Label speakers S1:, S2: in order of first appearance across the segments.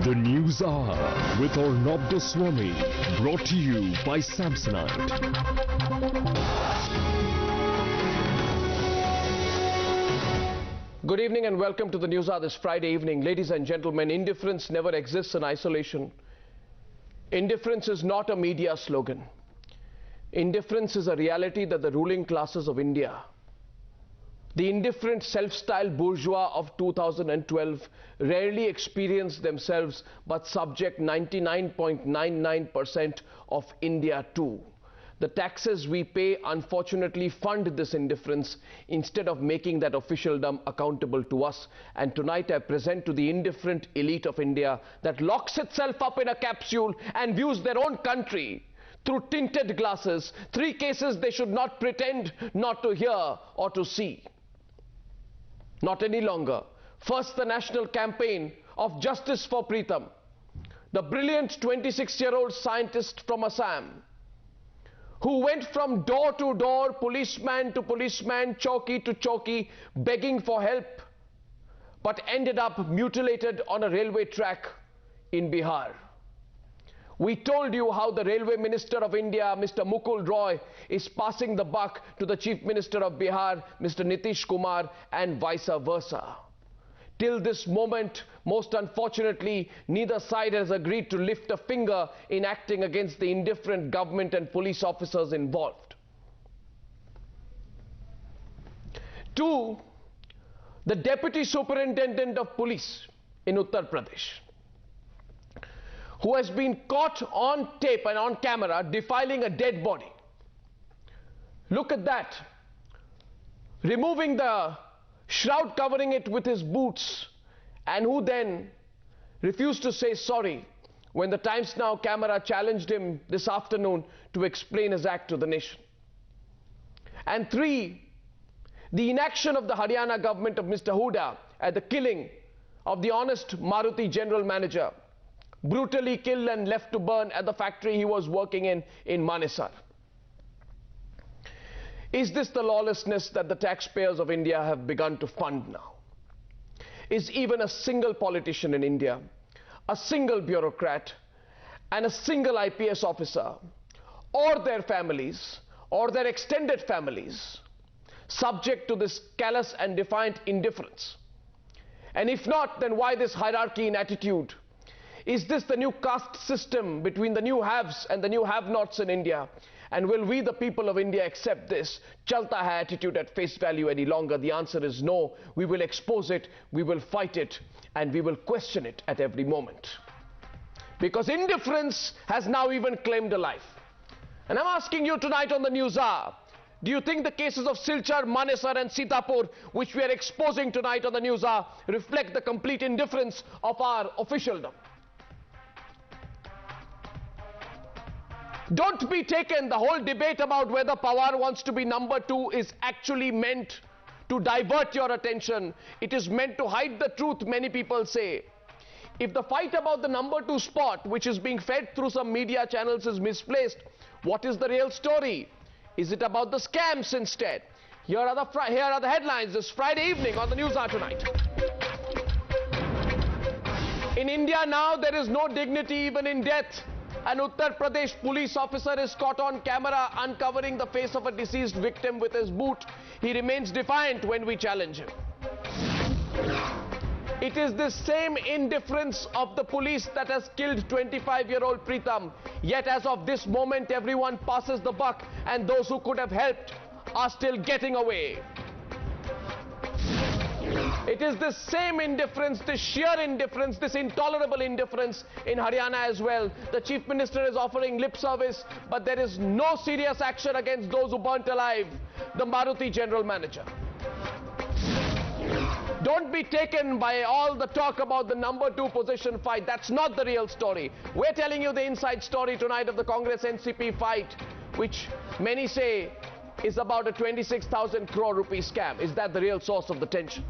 S1: The News Hour with Arnab Goswami, brought to you by Samsonite.
S2: Good evening and welcome to the News Hour this Friday evening. Ladies and gentlemen, indifference never exists in isolation. Indifference is not a media slogan. Indifference is a reality that the ruling classes of India, the indifferent self-styled bourgeois of 2012, rarely experience themselves but subject 99.99% of India to. The taxes we pay unfortunately fund this indifference instead of making that officialdom accountable to us. And tonight I present to the indifferent elite of India that locks itself up in a capsule and views their own country through tinted glasses, 3 cases they should not pretend not to hear or to see. Not any longer. First, the national campaign of Justice for Pritam, the brilliant 26-year-old scientist from Assam, who went from door to door, policeman to policeman, chowki to chowki, begging for help, but ended up mutilated on a railway track in Bihar. We told you how the Railway Minister of India, Mr. Mukul Roy, is passing the buck to the Chief Minister of Bihar, Mr. Nitish Kumar, and vice versa. Till this moment, most unfortunately, neither side has agreed to lift a finger in acting against the indifferent government and police officers involved. 2, the Deputy Superintendent of Police in Uttar Pradesh, who has been caught on tape and on camera defiling a dead body. Look at that. Removing the shroud covering it with his boots, and who then refused to say sorry when the Times Now camera challenged him this afternoon to explain his act to the nation. And 3, the inaction of the Haryana government of Mr. Huda at the killing of the honest Maruti general manager, brutally killed and left to burn at the factory he was working in Manesar. Is this the lawlessness that the taxpayers of India have begun to fund now? Is even a single politician in India, a single bureaucrat, and a single IPS officer, or their families, or their extended families, subject to this callous and defiant indifference? And if not, then why this hierarchy in attitude? Is this the new caste system between the new haves and the new have-nots in India? And will we, the people of India, accept this chalta hai attitude at face value any longer? The answer is no. We will expose it, we will fight it, and we will question it at every moment. Because indifference has now even claimed a life. And I'm asking you tonight on the News Hour, do you think the cases of Silchar, Manesar and Sitapur, which we are exposing tonight on the News Hour, reflect the complete indifference of our officialdom? Don't be taken, the whole debate about whether Pawar wants to be number 2 is actually meant to divert your attention. It is meant to hide the truth, many people say. If the fight about the number 2 spot, which is being fed through some media channels, is misplaced, what is the real story? Is it about the scams instead? Here are the headlines this Friday evening on the News Hour tonight. In India now, there is no dignity even in death. An Uttar Pradesh police officer is caught on camera uncovering the face of a deceased victim with his boot. He remains defiant when we challenge him. It is this same indifference of the police that has killed 25-year-old Pritam. Yet as of this moment, everyone passes the buck, and those who could have helped are still getting away. It is this same indifference, this sheer indifference, this intolerable indifference in Haryana as well. The Chief Minister is offering lip service, but there is no serious action against those who burnt alive the Maruti general manager. Don't be taken by all the talk about the number 2 position fight. That's not the real story. We're telling you the inside story tonight of the Congress-NCP fight, which many say is about a 26,000 crore rupee scam. Is that the real source of the tension?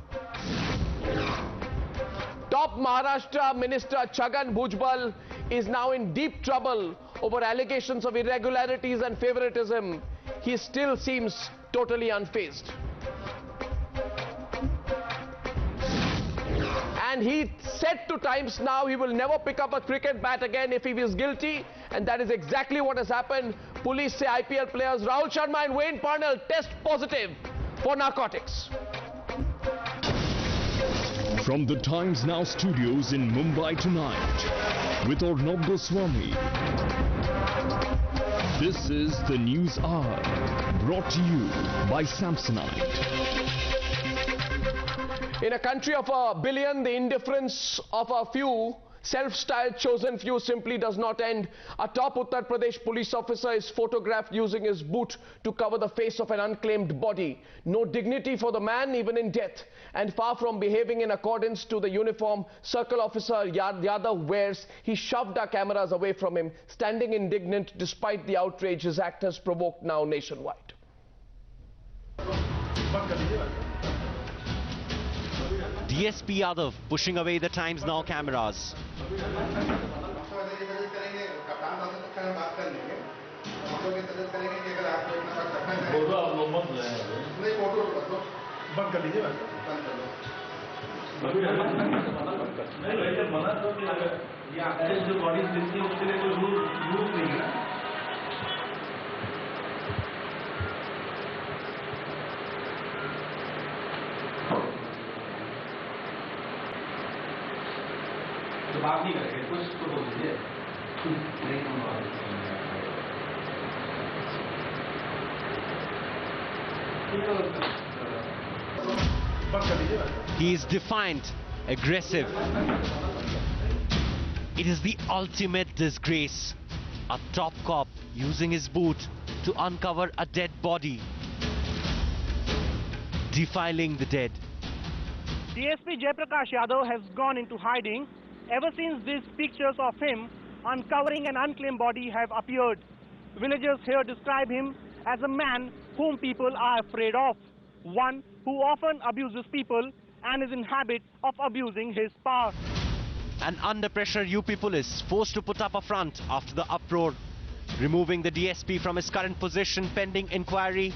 S2: Top Maharashtra Minister Chhagan Bhujbal is now in deep trouble over allegations of irregularities and favoritism. He still seems totally unfazed. and he said to Times Now he will never pick up a cricket bat again if he is guilty, and that is exactly what has happened. Police say IPL players Rahul Sharma and Wayne Parnell test positive for narcotics.
S1: From the Times Now studios in Mumbai tonight, with Arnab Goswami, this is the News Hour, brought to you by Samsonite.
S2: In a country of 1 billion, the indifference of a few, self-styled chosen few, simply does not end. A top Uttar Pradesh police officer is photographed using his boot to cover the face of an unclaimed body. No dignity for the man, even in death. And far from behaving in accordance to the uniform Circle Officer Yadav wears, he shoved our cameras away from him, standing indignant despite the outrage his act has provoked now nationwide.
S3: DSP Yadav pushing away the Times Now cameras.
S4: तो बात नहीं करेंगे, कुछ तो बोल दीजिए।
S3: He is defiant, aggressive. It is the ultimate disgrace. A top cop using his boot to uncover a dead body, defiling the dead.
S5: DSP Jaiprakash Yadav has gone into hiding ever since these pictures of him uncovering an unclaimed body have appeared. Villagers here describe him as a man whom people are afraid of, one who often abuses people and is in habit of abusing his power.
S3: And under pressure, UP police forced to put up a front after the uproar, removing the DSP from his current position pending inquiry,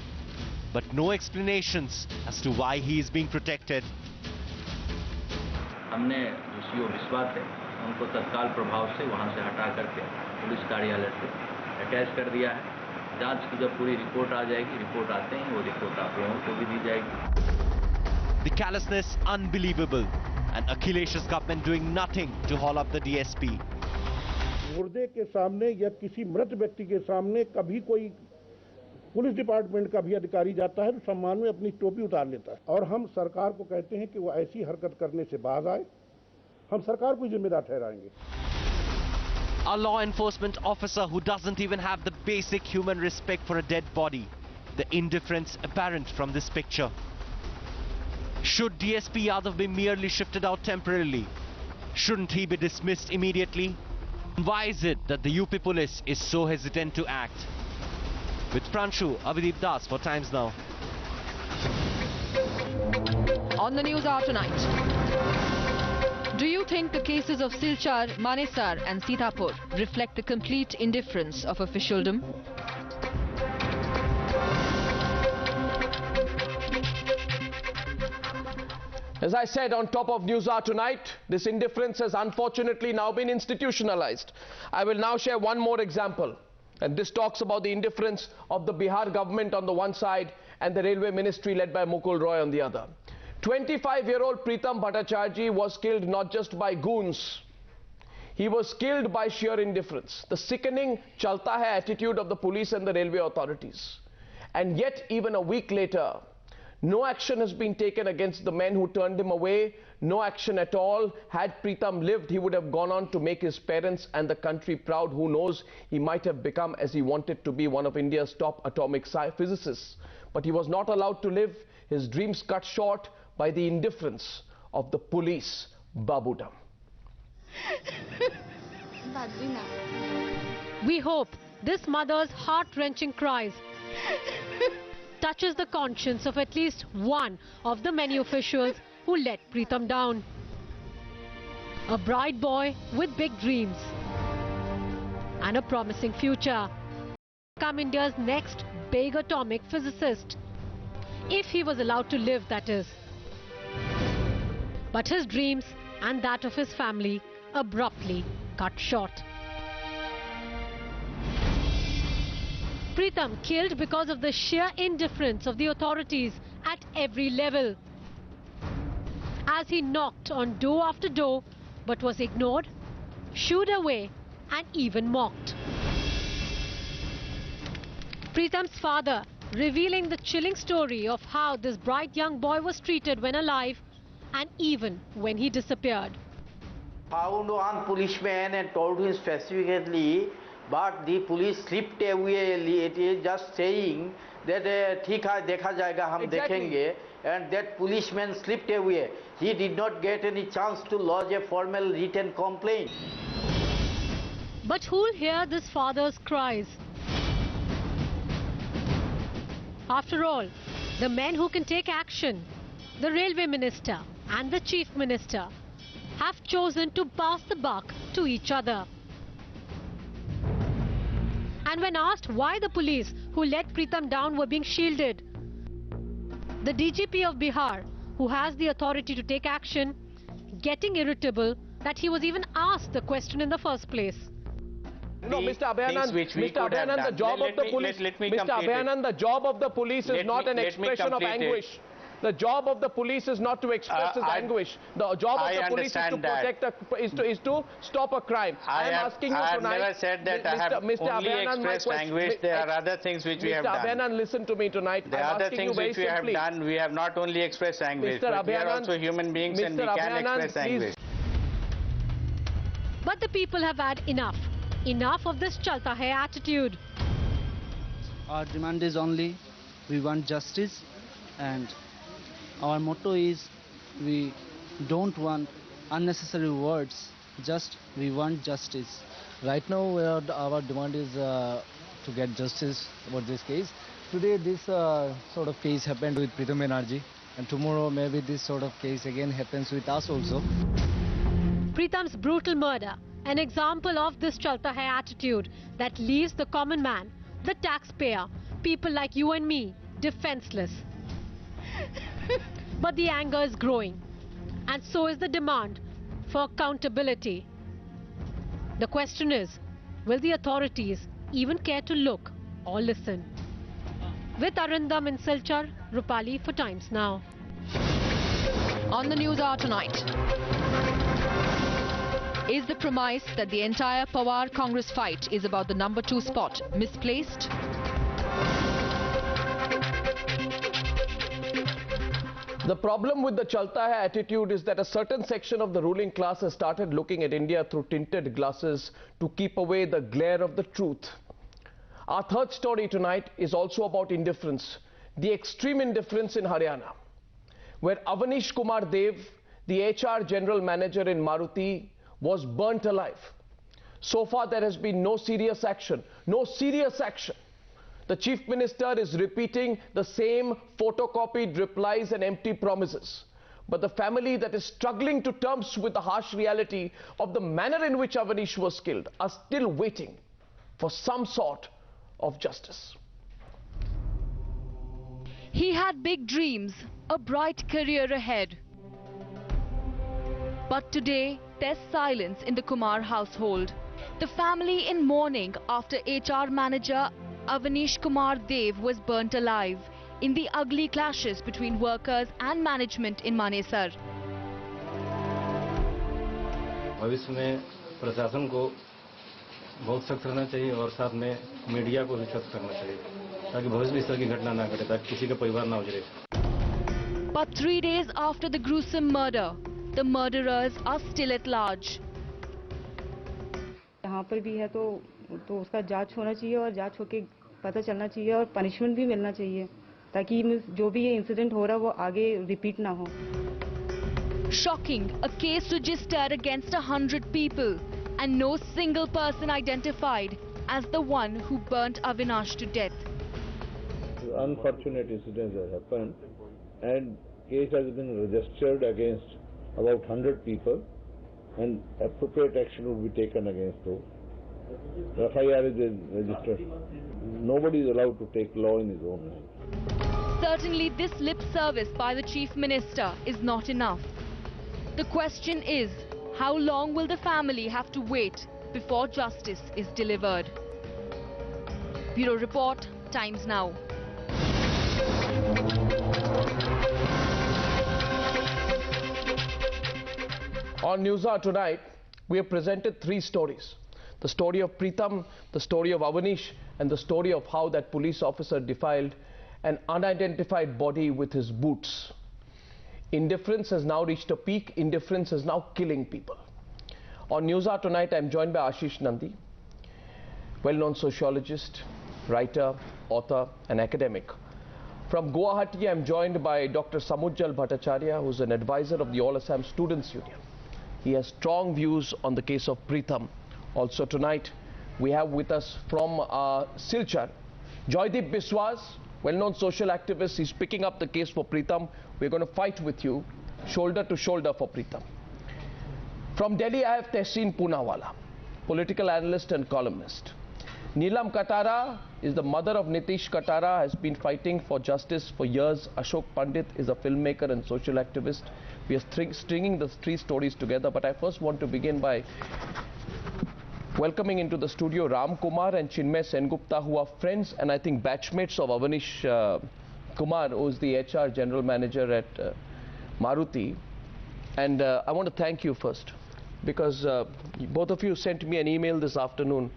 S3: but no explanations as to why he is being protected.
S6: हमने जो CO विश्वास है उनको तत्काल प्रभाव से वहां से हटा करके पुलिस कार्यालय से अटैच कर दिया है। जांच की जब पूरी रिपोर्ट आ जाएगी, रिपोर्ट आते ही वो रिपोर्ट आप लोगों को भी दी जाएगी।
S3: The callousness unbelievable, and Akhilesh's government doing nothing to haul up the DSP.
S7: मुर्दे के सामने या किसी मृत व्यक्ति के सामने कभी कोई पुलिस डिपार्टमेंट का भी अधिकारी जाता है तो सम्मान में अपनी टोपी उतार लेता है, और हम सरकार को कहते हैं कि वो ऐसी हरकत करने से बाज आए। हम सरकार को जिम्मेदार ठहराएंगे।
S3: A law enforcement officer who doesn't even have the basic human respect for a dead body. The indifference apparent from this picture. Should DSP Yadav be merely shifted out temporarily? Shouldn't he be dismissed immediately? Why is it that the UP police is so hesitant to act? With Pranshu, Avideep Das for Times Now.
S8: On the News Hour tonight, do you think the cases of Silchar, Manesar and Sitapur reflect the complete indifference of officialdom?
S2: As I said on top of News Hour tonight, this indifference has unfortunately now been institutionalized. I will now share one more example. And this talks about the indifference of the Bihar government on the one side and the railway ministry led by Mukul Roy on the other. 25-year-old Pritam Bhattacharjee was killed not just by goons. He was killed by sheer indifference. The sickening chalta hai attitude of the police and the railway authorities. And yet, even a week later, no action has been taken against the men who turned him away. No action at all. Had Pritam lived, he would have gone on to make his parents and the country proud. Who knows, he might have become, as he wanted to be, one of India's top atomic physicists. But he was not allowed to live. His dreams cut short by the indifference of the police. Babudam.
S9: We hope this mother's heart-wrenching cries touches the conscience of at least one of the many officials who let Pritam down. A bright boy with big dreams and a promising future. Become India's next big atomic physicist. If he was allowed to live, that is. But his dreams and that of his family abruptly cut short. Pritam killed because of the sheer indifference of the authorities at every level. As he knocked on door after door but was ignored, shooed away and even mocked. Pritam's father revealing the chilling story of how this bright young boy was treated when alive and even when he disappeared.
S10: Found one policeman and told him specifically, but the police slipped away. It is just saying that ठीक है देखा जाएगा हम देखेंगे, and that policeman slipped away. He did not get any chance to lodge a formal written complaint.
S9: But who'll hear this father's cries? After all, the men who can take action, the railway minister and the chief minister, have chosen to pass the buck to each other. And when asked why the police who let Pritam down were being shielded, the DGP of Bihar, who has the authority to take action, getting irritable that he was even asked the question in the first place.
S2: No, Mr. Abhayanand, the job of the police, Mr. Abhayanand, the job of the police is not an expression of anguish. The job of the police is not to express his anguish. The job of the police is to protect, is to stop a crime. I am asking you tonight.
S10: I have never said that I have only expressed anguish. There are other things which we have done.
S2: Mr. Abhayanand, listen to me tonight.
S10: There are other things which we have done. We have not only expressed anguish, but we are also human beings and we can express anguish.
S9: But the people have had enough. Enough of this chalta hai attitude.
S11: Our demand is only we want justice, and our motto is we don't want unnecessary words, just we want justice.
S12: Right now our demand is to get justice about this case. Today this sort of case happened with Pritam Banerjee, and tomorrow maybe this sort of case again happens with us also.
S9: Pritam's brutal murder, an example of this chalta hai attitude that leaves the common man, the taxpayer, people like you and me, defenseless. But the anger is growing, and so is the demand for accountability. The question is, will the authorities even care to look or listen? With Arindam in Silchar, Rupali for Times Now.
S8: On the news hour tonight, is the premise that the entire Pawar Congress fight is about the number 2 spot misplaced?
S2: The problem with the chalta hai attitude is that a certain section of the ruling class has started looking at India through tinted glasses to keep away the glare of the truth. Our third story tonight is also about indifference, the extreme indifference in Haryana, where Awanish Kumar Dev, the HR General Manager in Maruti, was burnt alive. So far there has been no serious action. No serious action. The Chief Minister is repeating the same photocopied replies and empty promises. But the family that is struggling to terms with the harsh reality of the manner in which Awanish was killed are still waiting for some sort of justice.
S8: He had big dreams, a bright career ahead. But today, there's silence in the Kumar household. The family in mourning after HR manager Awanish Kumar Dev was burnt alive in the ugly clashes between workers and management in Manesar.
S13: भविष्य में प्रशासन को बहुत सख्त रहना चाहिए और साथ में मीडिया को भी सख्त करना चाहिए ताकि भविष्य में इस तरह की घटना ना घटे ताकि किसी का परिवार ना उजड़े.
S8: But 3 days after the gruesome murder, the murderers are still at large.
S14: यहाँ पर भी है तो उसका जांच होना चाहिए और जांच होके पता चलना चाहिए और पनिशमेंट भी मिलना चाहिए ताकि जो भी ये इंसिडेंट हो रहा है वो आगे रिपीट ना हो.
S8: Shocking, a case registered against 100 people and no single person identified as the one who burnt Awanish to death.
S7: Unfortunate incidents have happened and case has been registered against about 100 people and appropriate action will be taken against those. FIR is registered. Nobody is allowed to take law in his own hands.
S8: Certainly this lip service by the Chief Minister is not enough. The question is, how long will the family have to wait before justice is delivered? Bureau Report, Times Now.
S2: On Newshour tonight, we have presented three stories. The story of Pritam, the story of Awanish, and the story of how that police officer defiled an unidentified body with his boots. Indifference has now reached a peak. Indifference is now killing people. On Newshour tonight, I am joined by Ashish Nandi, well-known sociologist, writer, author, and academic. From Guwahati, I am joined by Dr. Samujjal Bhattacharya, who is an advisor of the All Assam Students Union. He has strong views on the case of Pritam. Also tonight, we have with us from Silchar, Joydeep Biswas, well-known social activist. He's picking up the case for Pritam. We're going to fight with you, shoulder to shoulder for Pritam. From Delhi, I have Tehseen Poonawala, political analyst and columnist. Neelam Katara is the mother of Nitish Katara, has been fighting for justice for years. Ashok Pandit is a filmmaker and social activist. We are stringing the three stories together, but I first want to begin by welcoming into the studio Ram Kumar and Chinmay Sengupta, who are friends and I think batchmates of Awanish Kumar, who is the HR General Manager at Maruti. And I want to thank you first, because both of you sent me an email this afternoon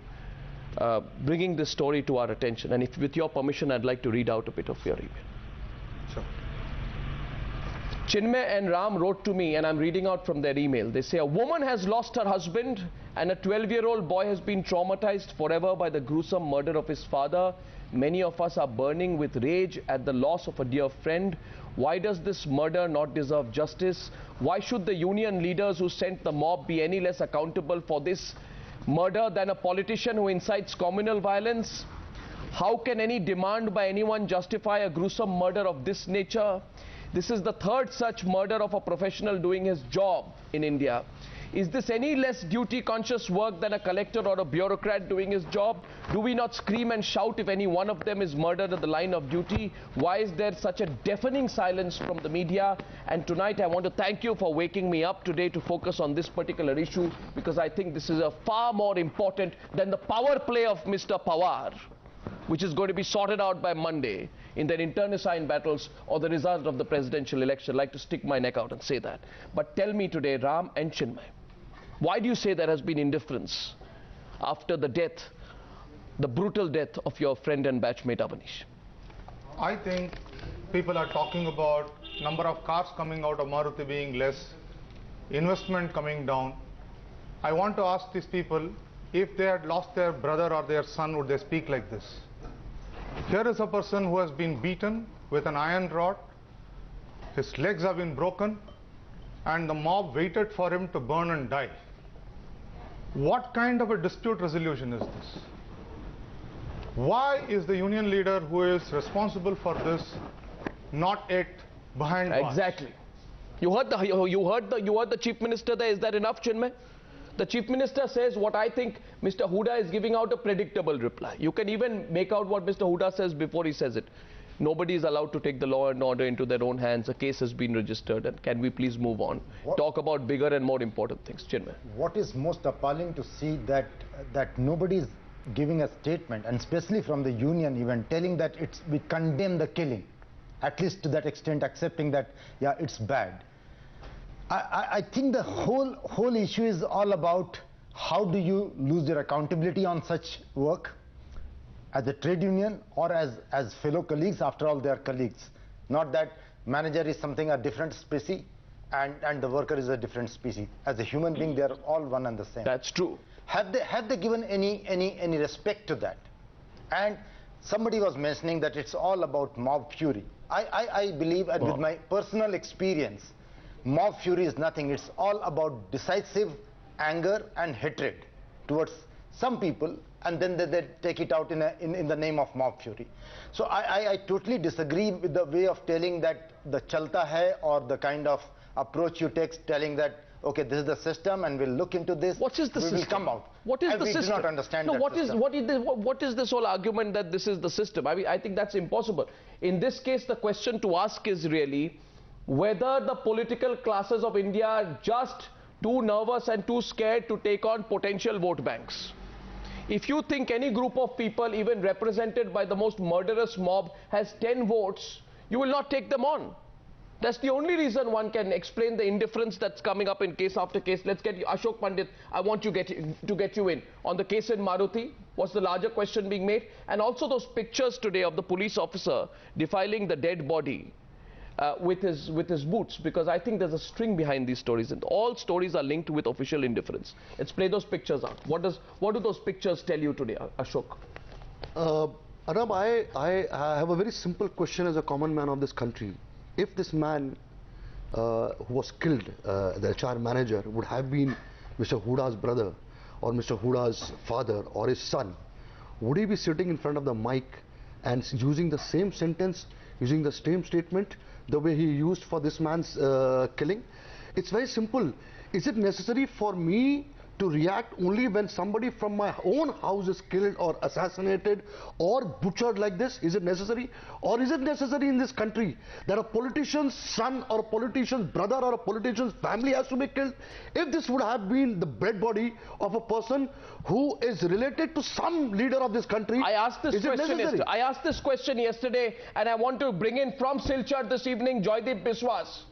S2: bringing this story to our attention. And if with your permission, I'd like to read out a bit of your email.
S15: Sure.
S2: Chinmay and Ram wrote to me, and I'm reading out from their email. They say, a woman has lost her husband and a 12-year-old boy has been traumatized forever by the gruesome murder of his father. Many of us are burning with rage at the loss of a dear friend. Why does this murder not deserve justice? Why should the union leaders who sent the mob be any less accountable for this murder than a politician who incites communal violence? How can any demand by anyone justify a gruesome murder of this nature? This is the third such murder of a professional doing his job in India. Is this any less duty-conscious work than a collector or a bureaucrat doing his job? Do we not scream and shout if any one of them is murdered at the line of duty? Why is there such a deafening silence from the media? And tonight I want to thank you for waking me up today to focus on this particular issue, because I think this is a far more important than the power play of Mr. Pawar, which is going to be sorted out by Monday in their internecine battles or the result of the presidential election. I'd like to stick my neck out and say that. But tell me today, Ram and Chinmay, why do you say there has been indifference after the death, the brutal death of your friend and batchmate Awanish?
S15: I think people are talking about number of cars coming out of Maruti being less, investment coming down. I want to ask these people, if they had lost their brother or their son, would they speak like this? Here is a person who has been beaten with an iron rod, his legs have been broken, and the mob waited for him to burn and die. What kind of a dispute resolution is this? Why is the union leader who is responsible for this not yet behind bars?
S2: Exactly. You heard the Chief Minister there. Is that enough, Chinmay? The Chief Minister says what I think Mr. Huda is giving out a predictable reply. You can even make out what Mr. Huda says before he says it. Nobody is allowed to take the law and order into their own hands. A case has been registered, and can we please move on? Talk about bigger and more important things. Chinmay.
S16: What is most appalling to see that nobody is giving a statement, and especially from the union even, telling that we condemn the killing, at least to that extent, accepting that, yeah, it's bad. I think the whole issue is all about how do you lose your accountability on such work as a trade union or as fellow colleagues. After all, they are colleagues. Not that manager is something a different species and the worker is a different species. As a human being, they are all one and the same.
S2: That's true.
S16: Have they given any respect to that? And somebody was mentioning that it's all about mob fury. I believe, and with my personal experience, mob fury is nothing. It's all about decisive anger and hatred towards some people, and then they take it out in the name of mob fury. So I totally disagree with the way of telling that the chalta hai, or the kind of approach you take, telling that, okay, this is the system and we'll look into this.
S2: What is the system?
S16: Will come out.
S2: What is the system?
S16: We do not understand that system.
S2: What is this whole argument that this is the system? I mean, I think that's impossible. In this case, the question to ask is really, whether the political classes of India are just too nervous and too scared to take on potential vote banks. If you think any group of people, even represented by the most murderous mob, has 10 votes, you will not take them on. That's the only reason one can explain the indifference that's coming up in case after case. Let's get you, Ashok Pandit, I want to get you in. On the case in Maruti, what's the larger question being made? And also those pictures today of the police officer defiling the dead body with his boots, because I think there's a string behind these stories, and all stories are linked with official indifference. Let's play those pictures out. What do those pictures tell you today, Ashok?
S17: Arnab, I have a very simple question as a common man of this country. If this man who was killed, the HR manager, would have been Mr. Huda's brother or Mr. Huda's father or his son, would he be sitting in front of the mic and using the same sentence, using the same statement the way he used for this man's killing? It's very simple. Is it necessary for me to react only when somebody from my own house is killed or assassinated or butchered like this? Is it necessary? Or is it necessary in this country that a politician's son or a politician's brother or a politician's family has to be killed? If this would have been the dead body of a person who is related to some leader of this country,
S2: I asked this question yesterday, and I want to bring in from Silchar this evening Joydeep Biswas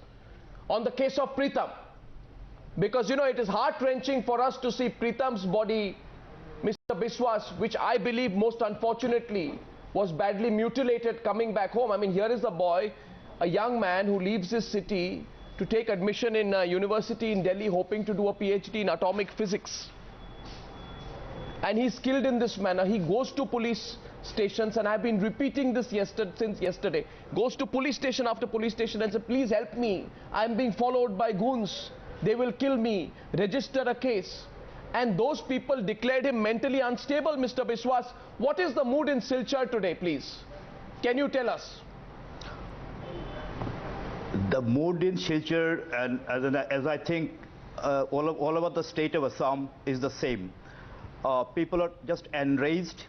S2: on the case of Pritam. Because, you know, it is heart-wrenching for us to see Pritam's body, Mr. Biswas, which I believe most unfortunately was badly mutilated, coming back home. I mean, here is a boy, a young man who leaves his city to take admission in a university in Delhi, hoping to do a PhD in atomic physics. And he's killed in this manner. He goes to police stations, and I've been repeating this since yesterday, goes to police station after police station and says, please help me, I'm being followed by goons. They will kill me, register a case. And those people declared him mentally unstable, Mr. Biswas. What is the mood in Silchar today, please? Can you tell us?
S18: The mood in Silchar, and as I think all over the state of Assam, is the same. People are just enraged.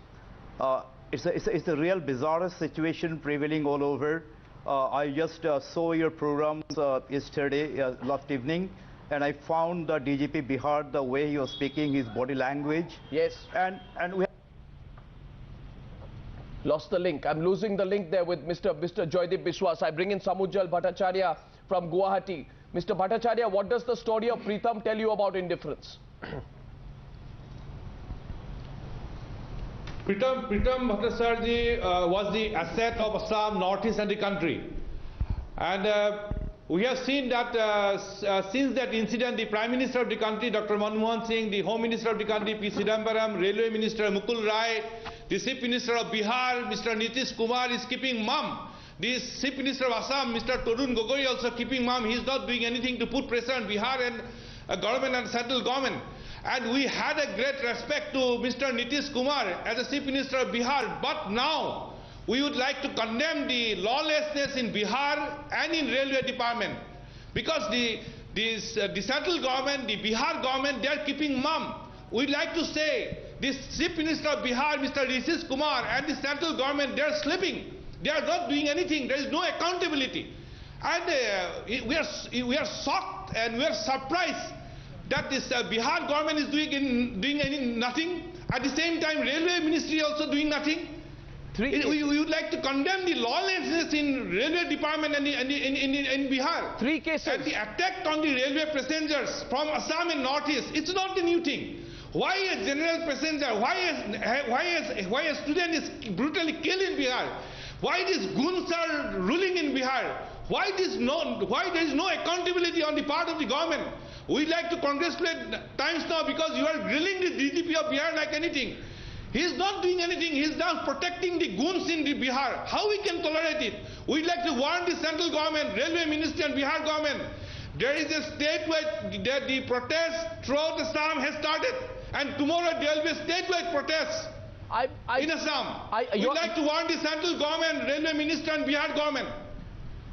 S18: It's a real bizarre situation prevailing all over. I just saw your programs yesterday, last evening, and I found the DGP Bihar, the way he was speaking, his body language.
S2: Yes.
S18: And we
S2: lost the link. I'm losing the link there with Mr. Joydeep Biswas. I bring in Samujjal Bhattacharya from Guwahati. Mr. Bhattacharya, what does the story of Pritam tell you about indifference?
S19: Pritam Bhattacharya was the asset of Assam, Northeast and the country. And we have seen that since that incident, the Prime Minister of the country, Dr. Manmohan Singh, the Home Minister of the country, P. Chidambaram, Railway Minister Mukul Rai, the Chief Minister of Bihar, Mr. Nitish Kumar is keeping mum. The Chief Minister of Assam, Mr. Tarun Gogoi, also keeping mum. He is not doing anything to put pressure on Bihar and government and central government. And we had a great respect to Mr. Nitish Kumar as the Chief Minister of Bihar. But now, we would like to condemn the lawlessness in Bihar and in railway department, because the central government, the Bihar government, they are keeping mum. We'd like to say this Chief Minister of Bihar, Mr. Nitish Kumar, and the central government, they are sleeping. They are not doing anything. There is no accountability. And we are shocked and we are surprised that this Bihar government is doing nothing. At the same time, Railway Ministry also doing nothing. We would like to condemn the lawlessness in railway department and in Bihar.
S2: 3 cases.
S19: And the attack on the railway passengers from Assam and Northeast, it's not a new thing. Why a general passenger, why a student is brutally killed in Bihar? Why these goons are ruling in Bihar? Why there is no accountability on the part of the government? We'd like to congratulate Times Now, because you are grilling the DGP of Bihar like anything. He is not doing anything. He is now protecting the goons in the Bihar. How we can tolerate it? We'd like to warn the central government, Railway Ministry and Bihar government. There is a statewide, the protest throughout Assam has started. And tomorrow there will be a statewide protest in Assam. We'd like to warn the central government, Railway Ministry and Bihar government.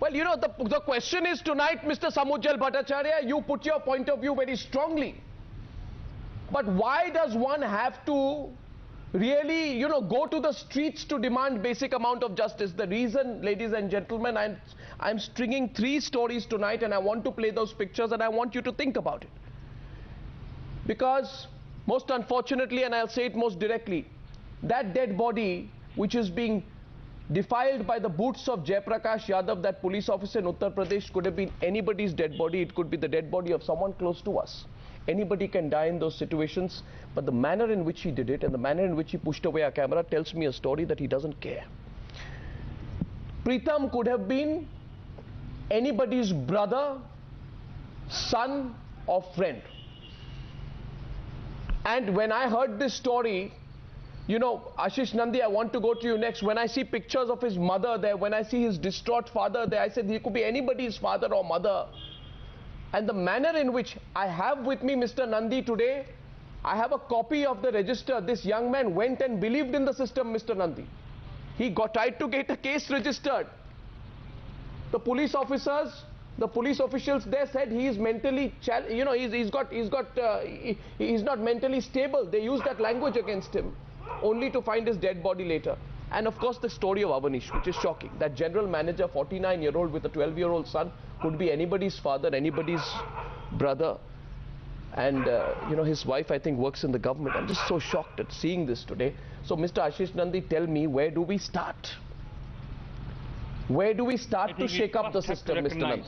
S2: Well, you know, the question is tonight, Mr. Samujjal Bhattacharya, you put your point of view very strongly. But why does one have to really, go to the streets to demand basic amount of justice. The reason, ladies and gentlemen, I'm stringing 3 stories tonight, and I want to play those pictures, and I want you to think about it. Because most unfortunately, and I'll say it most directly, that dead body which is being defiled by the boots of Jaiprakash Yadav, that police officer in Uttar Pradesh, could have been anybody's dead body. It could be the dead body of someone close to us. Anybody can die in those situations, but the manner in which he did it and the manner in which he pushed away our camera tells me a story that he doesn't care. Pritam could have been anybody's brother, son or friend. And when I heard this story, Ashish Nandi, I want to go to you next. When I see pictures of his mother there, when I see his distraught father there, I said he could be anybody's father or mother. And the manner in which I have with me Mr. Nandi today, I have a copy of the register. This young man went and believed in the system, Mr. Nandi. He tried to get a case registered. The police officers, the police officials there said he is mentally, he's not mentally stable. They used that language against him, only to find his dead body later. And of course the story of Awanish, which is shocking. That general manager, 49-year-old with a 12-year-old son, could be anybody's father, anybody's brother. And his wife, I think, works in the government. I'm just so shocked at seeing this today. So Mr. Ashish Nandi, tell me, where do we start? Where do we start to shake up the system, Mr. Nandi?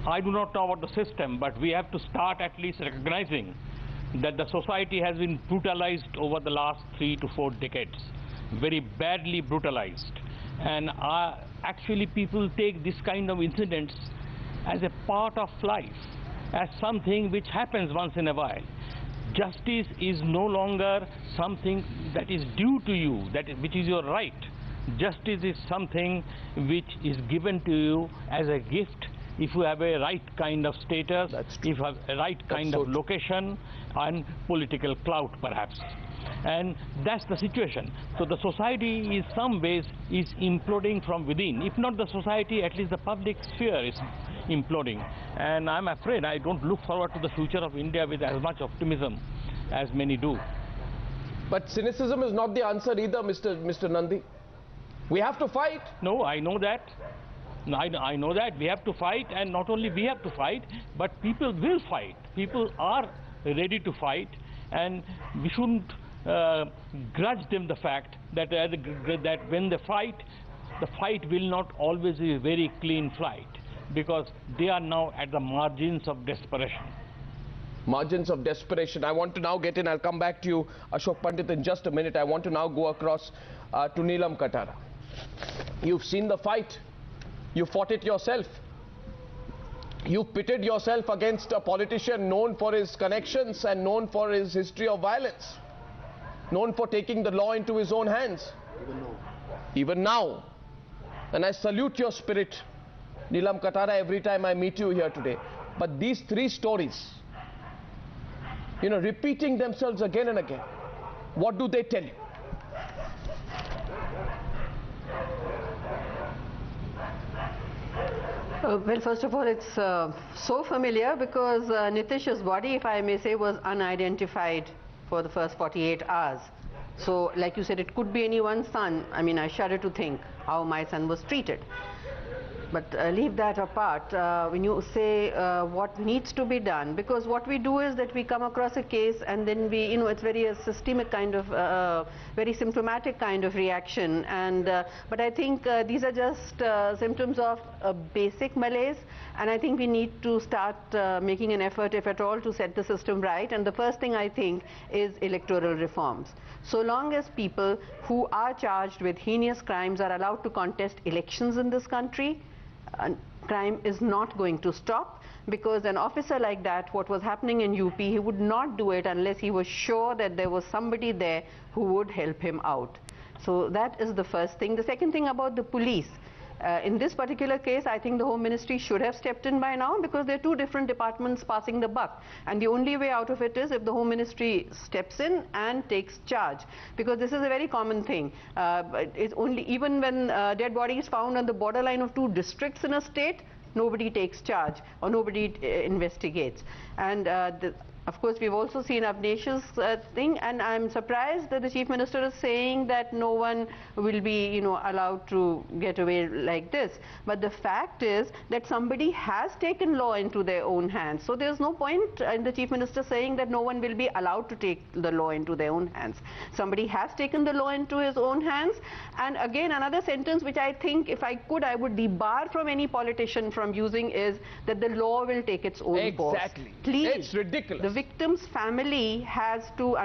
S20: I do not know about the system, but we have to start at least recognizing that the society has been brutalized over the last 3 to 4 decades, very badly brutalized. And actually people take this kind of incidents as a part of life, as something which happens once in a while. Justice is no longer something that is due to you, which is your right. Justice is something which is given to you as a gift if you have a right kind of status, if you have a right kind of location and political clout perhaps. And that's the situation. So the society in some ways is imploding from within. If not the society, at least the public sphere is imploding. And I'm afraid I don't look forward to the future of India with as much optimism as many do.
S2: But cynicism is not the answer either, Mr. Nandi. We have to fight.
S20: No, I know that. I know that we have to fight, and not only we have to fight, but people will fight. People are ready to fight, and we shouldn't grudge them the fact that when they fight, the fight will not always be a very clean fight, because they are now at the margins of desperation.
S2: Margins of desperation. I want to now get in. I'll come back to you, Ashok Pandit, in just a minute. I want to now go across to Neelam Katara. You've seen the fight. You fought it yourself. You pitted yourself against a politician known for his connections and known for his history of violence, known for taking the law into his own hands. Even now. And I salute your spirit, Neelam Katara, every time I meet you here today. But these 3 stories, repeating themselves again and again, what do they tell you?
S21: Well, first of all, it's so familiar because Nitish's body, if I may say, was unidentified for the first 48 hours. So, like you said, it could be anyone's son. I mean, I shudder to think how my son was treated. But leave that apart. When you say what needs to be done, because what we do is that we come across a case and then we, it's very a systemic kind of, very symptomatic kind of reaction. And but I think these are just symptoms of basic malaise, and I think we need to start making an effort, if at all, to set the system right. And the first thing I think is electoral reforms. So long as people who are charged with heinous crimes are allowed to contest elections in this country, crime is not going to stop, because an officer like that, what was happening in UP, he would not do it unless he was sure that there was somebody there who would help him out. So that is the first thing. The second thing about the police. In this particular case, I think the Home Ministry should have stepped in by now, because there are 2 different departments passing the buck. And the only way out of it is if the Home Ministry steps in and takes charge. Because this is a very common thing. It's only, even when dead body is found on the borderline of 2 districts in a state, nobody takes charge or nobody investigates. And Of course, we've also seen Awanish's thing, and I'm surprised that the Chief Minister is saying that no one will be, allowed to get away like this. But the fact is that somebody has taken law into their own hands. So there's no point in the Chief Minister saying that no one will be allowed to take the law into their own hands. Somebody has taken the law into his own hands. And again, another sentence which I think, if I could, I would debar from any politician from using is that the law will take its own course.
S2: Exactly.
S21: Please.
S2: It's ridiculous.
S21: The victim's family has to,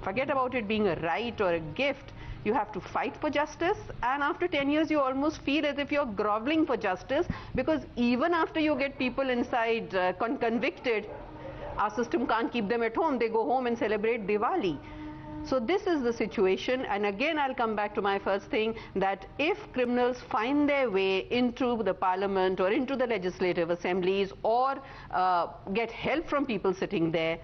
S21: forget about it being a right or a gift. You have to fight for justice, and after 10 years you almost feel as if you're groveling for justice, because even after you get people inside convicted, our system can't keep them at home. They go home and celebrate Diwali. So this is the situation, and again I'll come back to my first thing, that if criminals find their way into the parliament or into the legislative assemblies or get help from people sitting there,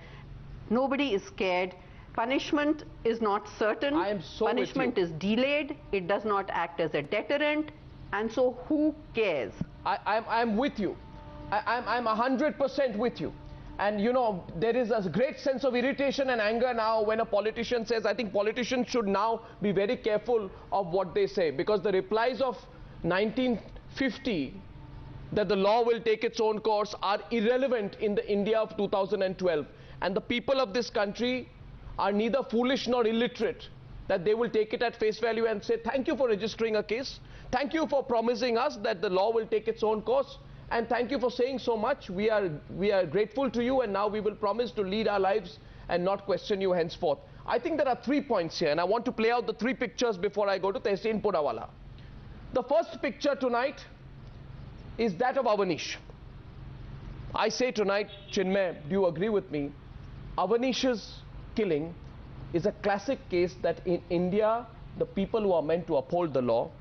S21: nobody is scared. Punishment is not certain. Punishment is delayed. It does not act as a deterrent, and so who cares?
S2: I'm with you. I'm 100% with you. And there is a great sense of irritation and anger now when a politician says, I think politicians should now be very careful of what they say, because the replies of 1950 that the law will take its own course are irrelevant in the India of 2012. And the people of this country are neither foolish nor illiterate that they will take it at face value and say, thank you for registering a case. Thank you for promising us that the law will take its own course. And thank you for saying so much. We are grateful to you, and now we will promise to lead our lives and not question you henceforth. I think there are 3 points here, and I want to play out the 3 pictures before I go to Tehseen Purewala. The first picture tonight is that of Awanish. I say tonight, Chinmay, do you agree with me? Awanish's killing is a classic case that in India, the people who are meant to uphold the law,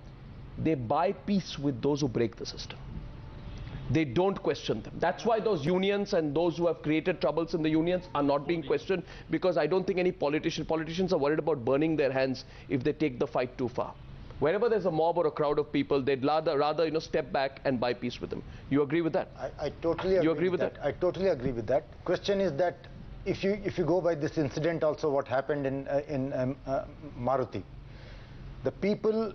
S2: they buy peace with those who break the system. They don't question them. That's why those unions and those who have created troubles in the unions are not being questioned, because I don't think any politicians are worried about burning their hands if they take the fight too far. Wherever there's a mob or a crowd of people, they'd rather step back and buy peace with them. You agree with that?
S16: I totally agree.
S2: You agree with that?
S16: I totally agree with that. Question is that if you go by this incident also, what happened in Maruti, the people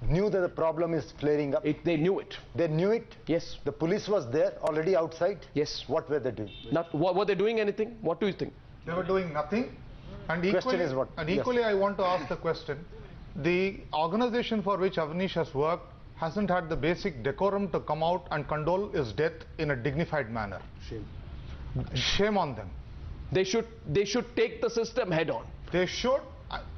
S16: knew that the problem is flaring up.
S2: They knew it.
S16: They knew it?
S2: Yes.
S16: The police was there already outside?
S2: Yes.
S16: What were they doing?
S2: Were they doing anything? What do you think?
S15: They were doing nothing. And
S16: question is what?
S15: And equally, yes. I want to ask the question. The organization for which Awanish has worked hasn't had the basic decorum to come out and condole his death in a dignified manner.
S2: Shame.
S15: Shame on them.
S2: They should take the system head on.
S15: They should.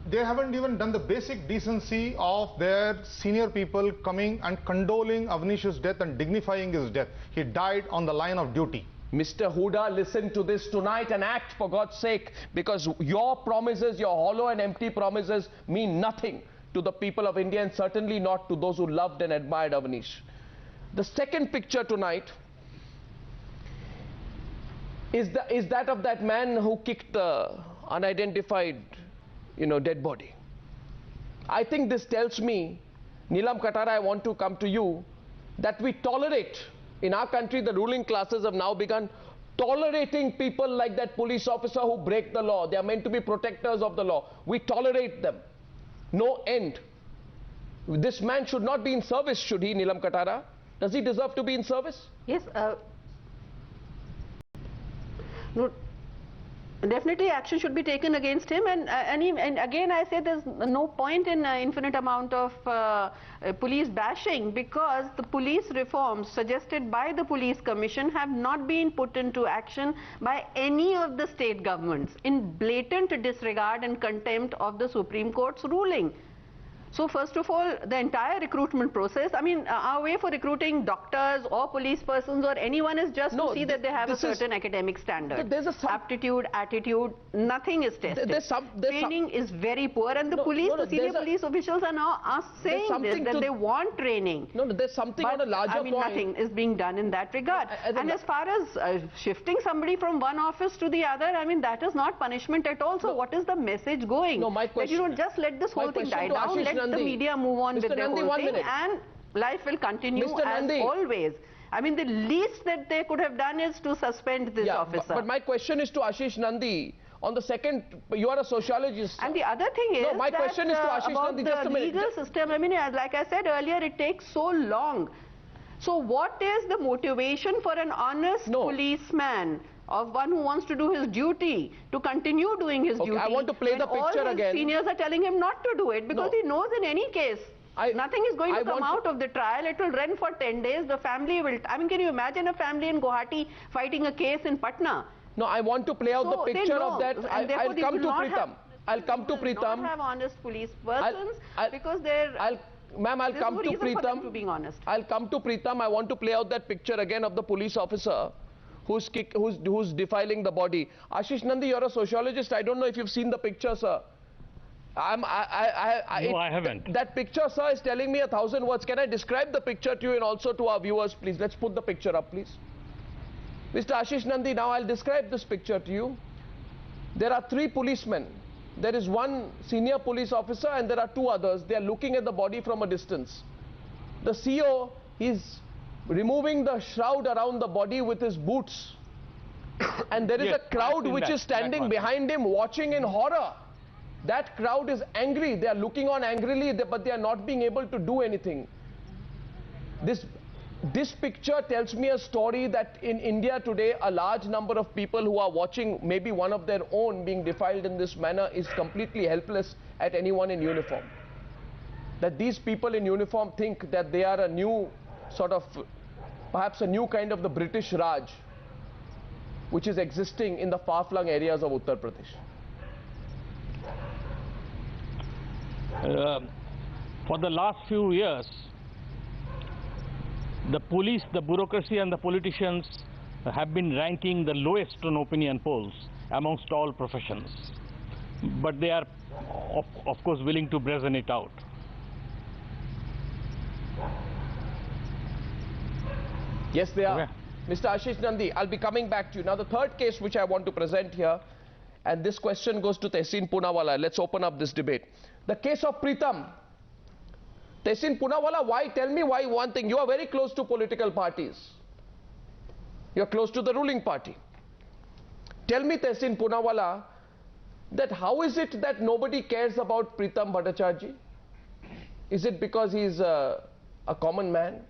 S15: They haven't even done the basic decency of their senior people coming and condoling Awanish's death and dignifying his death. He died on the line of duty.
S2: Mr. Huda, listen to this tonight and act, for God's sake, because your promises, your hollow and empty promises, mean nothing to the people of India, and certainly not to those who loved and admired Awanish. The second picture tonight is that of that man who kicked the unidentified dead body. I think this tells me, Neelam Katara, I want to come to you, that we tolerate, in our country the ruling classes have now begun tolerating people like that police officer who break the law. They are meant to be protectors of the law. We tolerate them. No end. This man should not be in service, should he, Neelam Katara? Does he deserve to be in service?
S21: Yes. No. Definitely action should be taken against him, and again I say there's no point in infinite amount of police bashing, because the police reforms suggested by the police commission have not been put into action by any of the state governments, in blatant disregard and contempt of the Supreme Court's ruling. So first of all, the entire recruitment process, our way for recruiting doctors or police persons or anyone is just to see that they have a certain academic standard. There's aptitude, attitude, nothing is tested. Training is very poor, and the senior police officials are now saying this, that they want training.
S2: No, there's something on a larger point.
S21: Nothing is being done in that regard. And as far as shifting somebody from one office to the other, that is not punishment at all. So what is the message going?
S2: No, my question.
S21: That you don't just let this whole thing die down. Let the media move on with their whole thing, and life will continue as always. I mean, the least that they could have done is to suspend this officer.
S2: But my question is to Ashish Nandi. On the second, you are a sociologist.
S21: And the other thing is
S2: my question is to Ashish
S21: about
S2: Nandi, just a
S21: the
S2: minute.
S21: legal system. I mean, like I said earlier, it takes so long. So what is the motivation for an honest policeman, of one who wants to do his duty, to continue doing his duty?
S2: I want to play the picture
S21: all his
S2: again.
S21: Seniors are telling him not to do it because he knows in any case nothing is going to come out of the trial. It will run for 10 days. The family will. I mean, can you imagine a family in Guwahati fighting a case in Patna?
S2: No, I want to play out the picture of that. I'll come to Pritam. I'll come to Pritam.
S21: Not have honest police persons because they're.
S2: Ma'am, I'll come to Pritam.
S21: To being honest.
S2: I'll come to Pritam. I want to play out that picture again of the police officer who's defiling the body. Ashish Nandi, you're a sociologist. I don't know if you've seen the picture, sir.
S20: No, I haven't.
S2: That picture, sir, is telling me 1,000 words. Can I describe the picture to you and also to our viewers, please? Let's put the picture up, please. Mr. Ashish Nandi, now I'll describe this picture to you. There are 3 policemen. There is one senior police officer and there are 2 others. They are looking at the body from a distance. The CO is removing the shroud around the body with his boots. And there is a crowd which is standing behind him watching in horror. That crowd is angry. They are looking on angrily, but they are not being able to do anything. This picture tells me a story that in India today, a large number of people who are watching maybe one of their own being defiled in this manner is completely helpless at anyone in uniform. That these people in uniform think that they are a new sort of, perhaps a new kind of the British Raj, which is existing in the far-flung areas of Uttar Pradesh.
S20: For the last few years, the police, the bureaucracy and the politicians have been ranking the lowest on opinion polls amongst all professions. But they are, of course, willing to brazen it out.
S2: Yes, they are. Okay. Mr. Ashish Nandi, I'll be coming back to you. Now, the third case which I want to present here, and this question goes to Tehseen Poonawalla. Let's open up this debate. The case of Pritam. Tehseen Poonawalla, why? Tell me why one thing. You are very close to political parties. You are close to the ruling party. Tell me, Tehseen Poonawalla, that how is it that nobody cares about Pritam Bhattacharjee? Is it because he is a common man?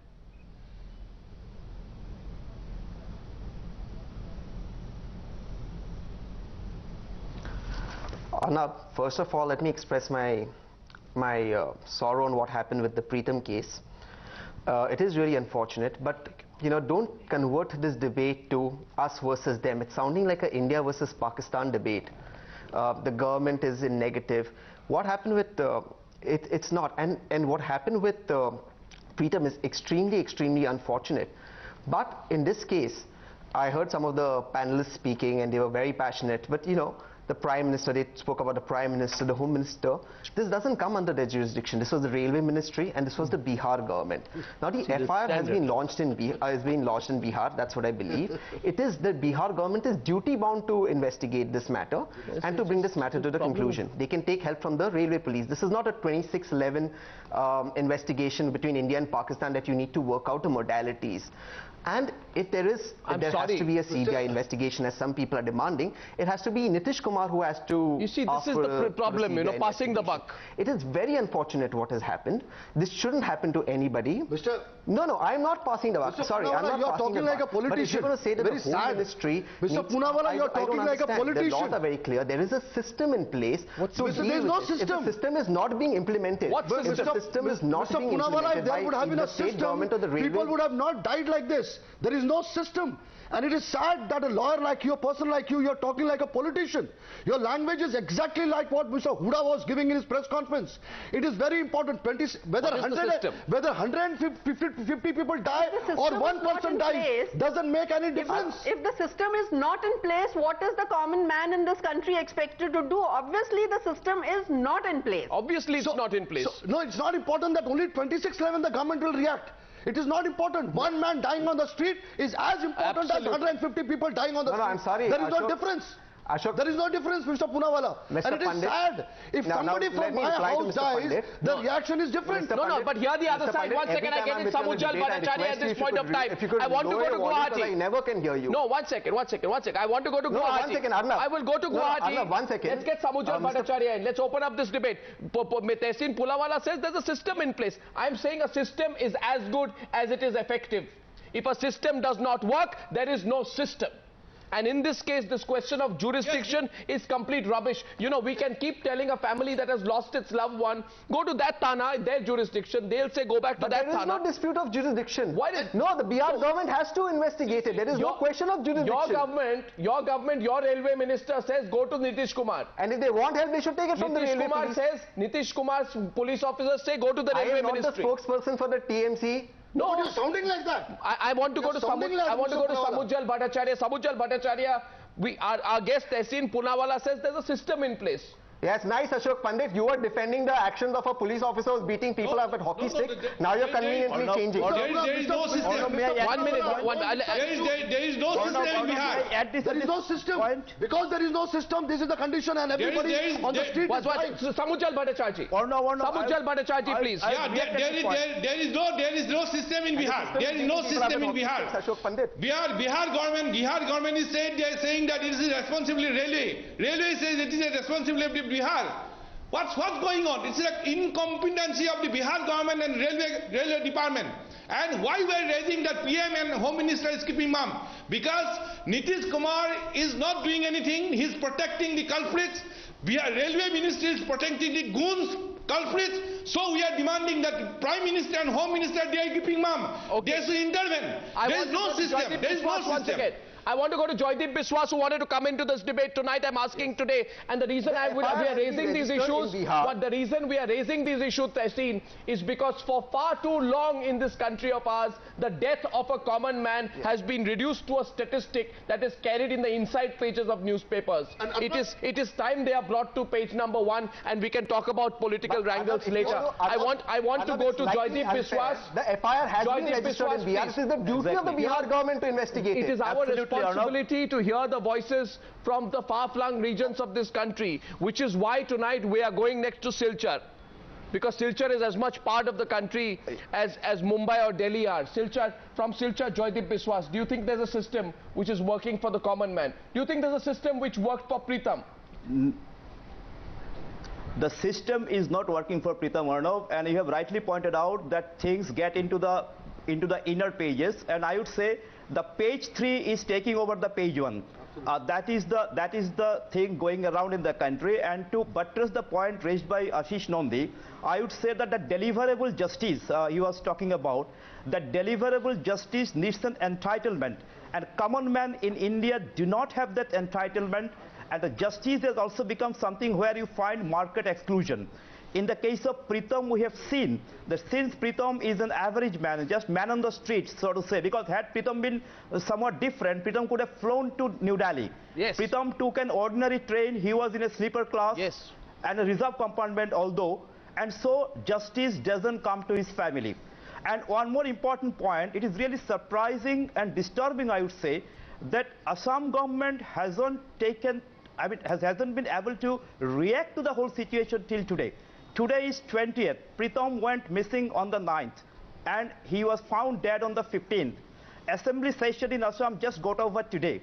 S1: Arnab, first of all, let me express my sorrow on what happened with the Pritam case. It is really unfortunate, but don't convert this debate to us versus them. It's sounding like an India versus Pakistan debate. The government is in negative. What happened with it's not, and what happened with Pritam is extremely unfortunate. But in this case, I heard some of the panelists speaking, and they were very passionate. But the Prime Minister, they spoke about the Prime Minister, the Home Minister. This doesn't come under their jurisdiction. This was the Railway Ministry and this was the Bihar government. Now the FIR has been launched in Bihar, that's what I believe. It is the Bihar government is duty bound to investigate this matter and to bring this matter to the conclusion. They can take help from the Railway Police. This is not a 2611 investigation between India and Pakistan that you need to work out the modalities. And if there has to be a CBI investigation, as some people are demanding, it has to be Nitish Kumar who has to.
S2: You see, this is the problem, passing the buck.
S1: It is very unfortunate what has happened. This shouldn't happen to anybody. No, I'm not passing the buck. Sorry, I'm not.
S22: You're talking like a politician.
S1: But if you're going to say that the Home Ministry,
S22: Mr. Poonawalla, you're talking like a politician.
S1: The laws are very clear. There is a system in place.
S22: There is no system.
S1: If the system is not being implemented,
S22: if the system is not being implemented, if there would have been a system, people would have not died like this. There is no system. And it is sad that a lawyer like you, a person like you, you're talking like a politician. Your language is exactly like what Mr. Huda was giving in his press conference. It is very important. Whether 150 people die or one person dies doesn't make any difference.
S21: If the system is not in place, what is the common man in this country expected to do? Obviously, the system is not in place.
S2: Obviously, it's not in place.
S22: No, it's not important that only 2611 the government will react. It is not important. One man dying on the street is as important as 150 people dying on the street.
S1: No, I'm sorry.
S22: There is no difference.
S1: Ashok,
S22: there is no difference, Mr. Poonawalla.
S1: Mr.
S22: And it is
S1: Pandit,
S22: sad. If somebody from my house dies, the reaction is different.
S2: No, but here the other side. One second, I get it. Samujal Bhattacharya at this point of time. I want to go to Guwahati.
S1: I never can hear you.
S2: No, one second. I want to go to Guwahati.
S1: 1 second, Arnab.
S2: I will go to Guwahati.
S1: Arnab, 1 second.
S2: Let's get Samujal Bhattacharya in. Let's open up this debate. Tehseen Poonawalla says there's a system in place. I'm saying a system is as good as it is effective. If a system does not work, there is no system. And in this case, this question of jurisdiction is complete rubbish. You know, we can keep telling a family that has lost its loved one, go to that Thana, their jurisdiction. They'll say, go back to that Thana.
S1: There is no dispute of jurisdiction.
S2: Why is
S1: no, the Bihar government has to investigate it. There is no question of jurisdiction.
S2: Your railway minister says, go to Nitish Kumar.
S1: And if they want help, they should take it from the railway
S2: Kumar
S1: police.
S2: says, Nitish Kumar's police officers say, go to the railway ministry.
S1: I am not the spokesperson for the TMC.
S22: No, but you're sounding like that.
S2: I want to go to Samujal Bhattacharya. Samujal Bhattacharya, our guest Tehseen Poonawalla says there's a system in place.
S1: Yes, nice, Ashok Pandit. You were defending the actions of a police officer who was beating people up with hockey stick. Now you're conveniently changing.
S19: There is no system.
S2: 1 minute.
S19: There is no system in Bihar.
S22: There is no system. Because there is no system, this is the condition, and everybody on the street is fine.
S2: Samujal Bhattacharya. Samujal Bhattacharya, please.
S19: Yeah, there is no system in Bihar. There is no system in Bihar.
S1: Ashok Pandit.
S19: Bihar government is saying that it is responsibility railway. Railway says it is a responsibility of Bihar. What's going on? It's like incompetency of the Bihar government and railway department. And why we are raising that PM and Home Minister is keeping mum? Because Nitish Kumar is not doing anything. He's protecting the culprits. Railway Ministry is protecting the goons, culprits. So we are demanding that Prime Minister and Home Minister, they are keeping mum. Okay. They should intervene. There is no system. There is no system.
S2: I want to go to Joydeep Biswas, who wanted to come into this debate tonight. I'm asking today, and the reason we are raising these issues, Tehseen, is because for far too long in this country of ours, the death of a common man has been reduced to a statistic that is carried in the inside pages of newspapers. It is time they are brought to page number 1, and we can talk about political wrangles later. I want to go to Joydeep Biswas.
S1: The FIR has been registered in Bihar. It is the duty of the Bihar government to investigate it.
S2: It is our responsibility to hear the voices from the far-flung regions of this country, which is why tonight we are going next to Silchar. Because Silchar is as much part of the country as Mumbai or Delhi are. From Silchar, Joydeep Biswas, do you think there's a system which is working for the common man? Do you think there's a system which worked for Pritam?
S18: The system is not working for Pritam Arnav, and you have rightly pointed out that things get into the inner pages, and I would say the page 3 is taking over the page 1. That is the thing going around in the country. And to buttress the point raised by Ashish Nandi, I would say that the deliverable justice he was talking about, the deliverable justice needs an entitlement, and common man in India do not have that entitlement, and the justice has also become something where you find market exclusion. In the case of Pritam, we have seen that since Pritam is an average man, just man on the street, so to say, because had Pritam been somewhat different, Pritam could have flown to New Delhi.
S2: Yes.
S18: Pritam took an ordinary train, he was in a sleeper class and a reserve compartment although, and so justice doesn't come to his family. And one more important point, it is really surprising and disturbing, I would say, that Assam government hasn't been able to react to the whole situation till today. Today is 20th. Pritam went missing on the 9th and he was found dead on the 15th. Assembly session in Assam just got over today.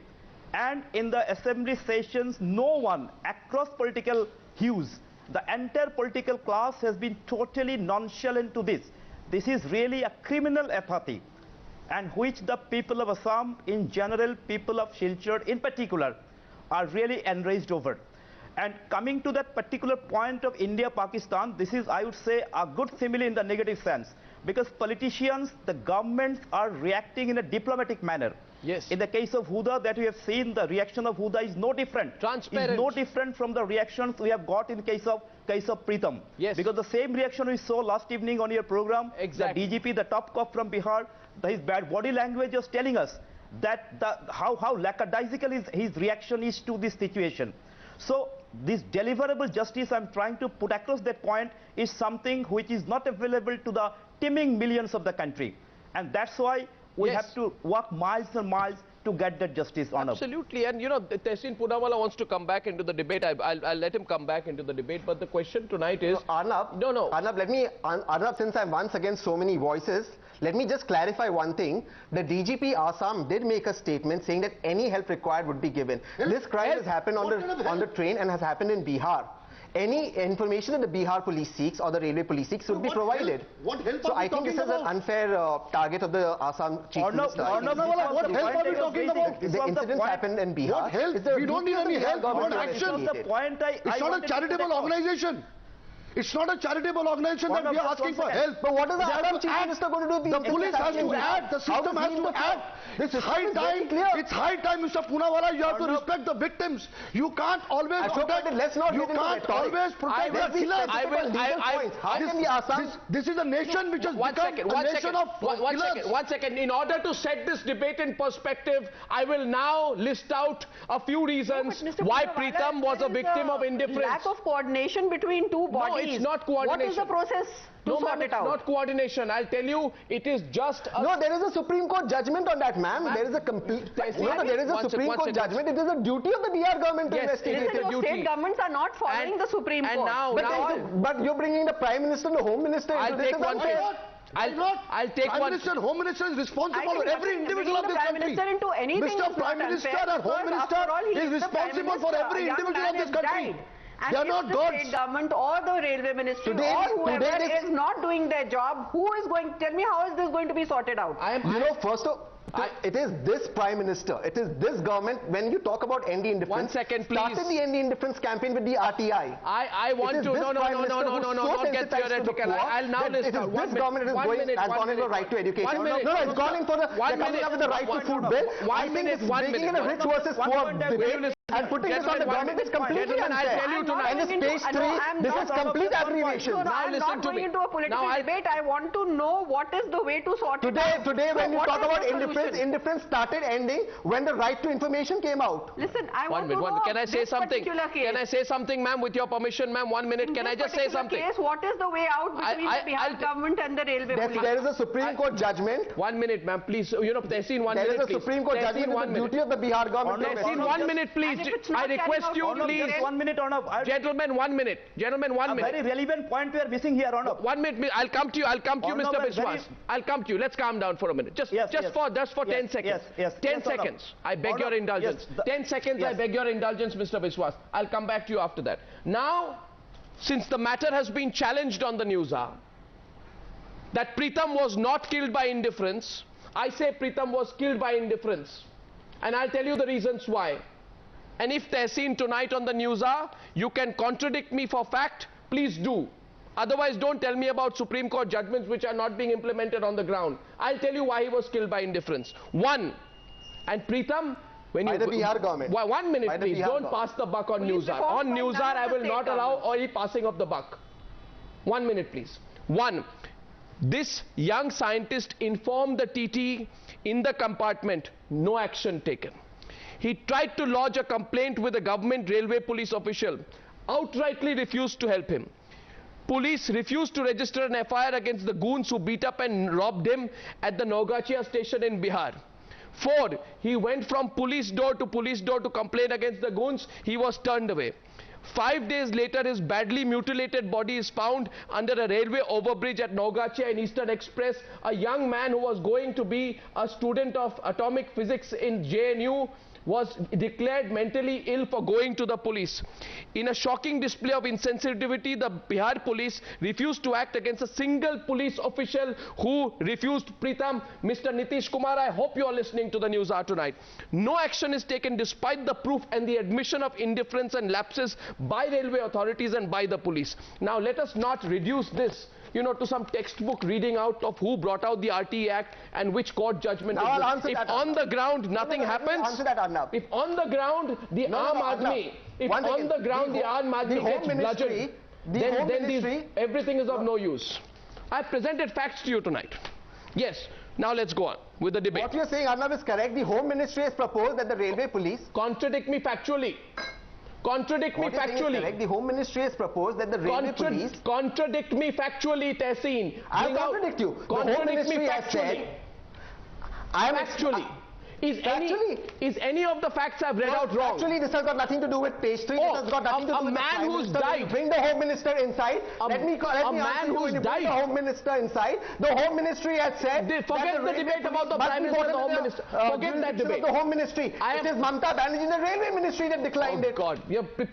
S18: And in the assembly sessions, no one across political hues, the entire political class has been totally nonchalant to this. This is really a criminal apathy, and which the people of Assam in general, people of Silchar in particular, are really enraged over. And coming to that particular point of India-Pakistan, this is, I would say, a good simile in the negative sense. Because politicians, the governments are reacting in a diplomatic manner.
S2: Yes.
S18: In the case of Huda that we have seen, the reaction of Huda is no different.
S2: Transparent.
S18: Is no different from the reactions we have got in case of Pritam.
S2: Yes.
S18: Because the same reaction we saw last evening on your program,
S2: exactly.
S18: The DGP, the top cop from Bihar, his bad body language was telling us that how lackadaisical his reaction is to this situation. So this deliverable justice I'm trying to put across that point is something which is not available to the teeming millions of the country. And that's why we have to walk miles and miles to get that justice, Arnab.
S2: Absolutely, and you know, Tehseen Poonawalla wants to come back into the debate. I'll let him come back into the debate, but the question tonight is...
S1: Arnab, Arnab, since I'm once again so many voices, let me just clarify one thing. The DGP Assam did make a statement saying that any help required would be given. This crime has happened on the train and has happened in Bihar. Any information that the Bihar police seeks or the railway police seeks would be provided. So I think this is an unfair target of the Assam Chief Minister.
S22: What help are we talking about?
S1: The incidents happened in Bihar.
S22: What help? We don't need any help. We want action. It's not a charitable organization. It's not a charitable organization that we are asking for help.
S1: But what is the Assam Chief Minister going to do?
S22: The police has to act. The system has to act. It's high time. It's high time, Mr. Poonawalla. You have to respect the victims. You can't always protect.
S1: Let's not.
S22: You can't always protect the killers. This is a nation which has become a nation of killers.
S2: One second. In order to set this debate in perspective, I will now list out a few reasons why Pritam was a victim of indifference.
S21: Lack of coordination between two bodies.
S2: No, it's not coordination.
S21: What is the process to sort it out?
S2: It's not coordination. I'll tell you, it is just a...
S1: No, there is a Supreme Court judgment on that, ma'am. There is a complete... No, there is a Supreme Court judgment. It is a duty of the Bihar government to investigate.
S21: Listen, your state governments are not following the Supreme Court.
S1: But you're bringing the Prime Minister and the Home Minister into this.
S2: I'll take
S22: Prime Minister and Home Minister is responsible for every individual of this country. Mr. Prime Minister and Home Minister is responsible for every individual of this country.
S21: And if the state government or the railway ministry or whoever is not doing their job, who is going, tell me how is this going to be sorted out?
S1: It is this Prime Minister, it is this government, when you talk about ND indifference,
S2: 1 second please.
S1: Started the ND indifference campaign with the RTI.
S2: I want to, no, not get theoretical. I'll now list out.
S1: This government is going, has gone in for right to education. No, it's gone in for the, they're coming up with the right to food bill. I think it's making it a rich versus poor debate. And putting this on the government is completely unfair.
S2: I'll tell you tonight.
S1: And this page 3, this is complete aggravation.
S21: Now listen to me. Into a political debate. I want to know what is the way to sort it out.
S1: Today when you talk about indifference started ending when the right to information came out.
S21: Listen, I want to know
S2: Can I say something? Can I say something, ma'am, with your permission, ma'am? 1 minute. Can I just say something?
S21: Case, what is the way out between the Bihar government and the railway police?
S1: There is a Supreme Court judgment.
S2: 1 minute, ma'am, please. You know, Tehseen, 1 minute, please.
S1: There is a Supreme Court judgment. It's the duty of the Bihar government.
S2: Tehseen, 1 minute, please. I request you, please.
S18: 1 minute, Arnab.
S2: Gentlemen, 1 minute. Gentlemen, 1 minute.
S18: A very relevant point we are missing here, Arnab.
S2: 1 minute. I'll come to you. Mr. Biswas. I'll come to you. Let's calm down for a minute. Just for 10 seconds. 10 seconds. I beg your indulgence. 10 seconds. I beg your indulgence, Mr. Biswas. I'll come back to you after that. Now, since the matter has been challenged on the news hour, that Pritam was not killed by indifference, I say Pritam was killed by indifference. And I'll tell you the reasons why. And if Tehseen tonight on the news hour, you can contradict me for fact, please do. Otherwise, don't tell me about Supreme Court judgments which are not being implemented on the ground. I'll tell you why he was killed by indifference. One, and Pritam, when
S1: by the Bihar government.
S2: 1 minute, please. Don't pass the buck on news hour. On news hour, I will not allow any passing of the buck. 1 minute, please. One, this young scientist informed the TT in the compartment, no action taken. He tried to lodge a complaint with a government railway police official, outrightly refused to help him. Police refused to register an FIR against the goons who beat up and robbed him at the Naugachia station in Bihar. 4, he went from police door to complain against the goons. He was turned away. 5 days later, his badly mutilated body is found under a railway overbridge at Naugachia in Eastern Express. A young man who was going to be a student of atomic physics in JNU was declared mentally ill for going to the police. In a shocking display of insensitivity, the Bihar police refused to act against a single police official who refused Pritam. Mr. Nitish Kumar, I hope you are listening to the news hour tonight. No action is taken despite the proof and the admission of indifference and lapses by railway authorities and by the police. Now let us not reduce this, to some textbook reading out of who brought out the RTE Act and which court judgment.
S1: Now I'll answer
S2: if
S1: that,
S2: on the ground nothing happens,
S1: answer that, Arnab.
S2: If on the ground the Aam Aadmi, if on the ground the Aam Aadmi gets bludgeoned, then everything is of no use. I've presented facts to you tonight. Yes. Now let's go on with the debate.
S1: What you're saying, Arnab, is correct. The Home Ministry has proposed that the railway police...
S2: Contradict me factually. Contradict me factually.
S1: The Home Ministry has proposed that the railway police...
S2: Contradict me factually, Tehseen.
S1: I'll contradict you.
S2: Contradict me factually.
S1: I am
S2: factually. Is any of the facts I've read out wrong?
S1: Actually, this has got nothing to do with page 3. This has got nothing to do with
S2: a man who's died.
S1: Bring the Home Minister inside. Let me
S2: man who's died.
S1: Bring the Home Minister inside. The Home Ministry has said.
S2: Forget the debate about the Prime Minister and the Home Minister. Forget that debate.
S1: The Home Ministry. It is Mamata Banerjee, the Railway Ministry that declined it.
S2: God,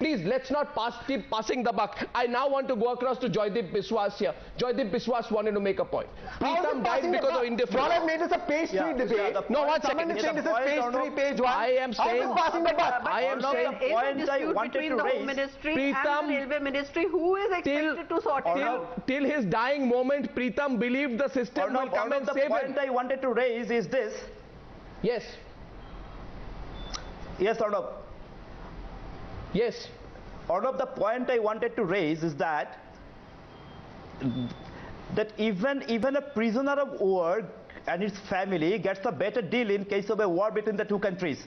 S2: please let's not keep passing the buck. I now want to go across to Joydeep Biswas here. Joydeep Biswas wanted to make a point. Pritam died because of indifference.
S1: All I've made is a page 3 debate.
S2: No, one second.
S1: This is page 3, page 1.
S2: I am saying.
S1: I
S2: am saying.
S21: There is a dispute between the Home Ministry and the Railway Ministry. Who is expected to sort it out?
S2: Till his dying moment, Pritam believed the system will come and save him.
S18: The point I wanted to raise is this.
S2: Yes.
S18: Yes, Arnab.
S2: Yes.
S18: Arnab, the point I wanted to raise is that even a prisoner of war and his family gets a better deal in case of a war between the two countries.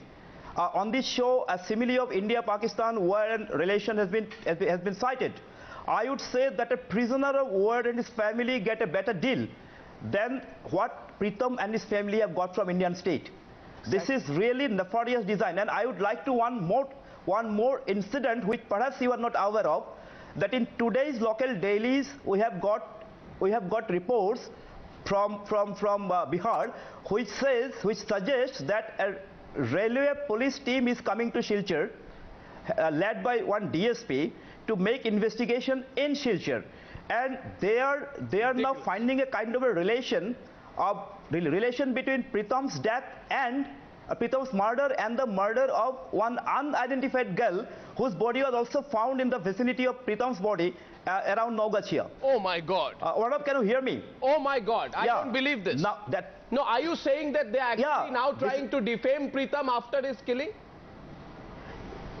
S18: On this show, a simile of India-Pakistan war and relation has been cited. I would say that a prisoner of war and his family get a better deal than what Pritam and his family have got from Indian state. This is really nefarious design, and I would like to one more incident which perhaps you are not aware of. That in today's local dailies we have got reports from Bihar which suggests that a railway police team is coming to Silchar, led by one DSP, to make investigation in Silchar, and they are now finding a kind of a relation between Pritam's death and Pritam's murder and the murder of one unidentified girl whose body was also found in the vicinity of Pritam's body around Naugachia.
S2: Oh my God.
S18: Arnab, can you hear me?
S2: Oh my God, I don't believe this. No, are you saying that they are actually now trying to defame Pritam after his killing?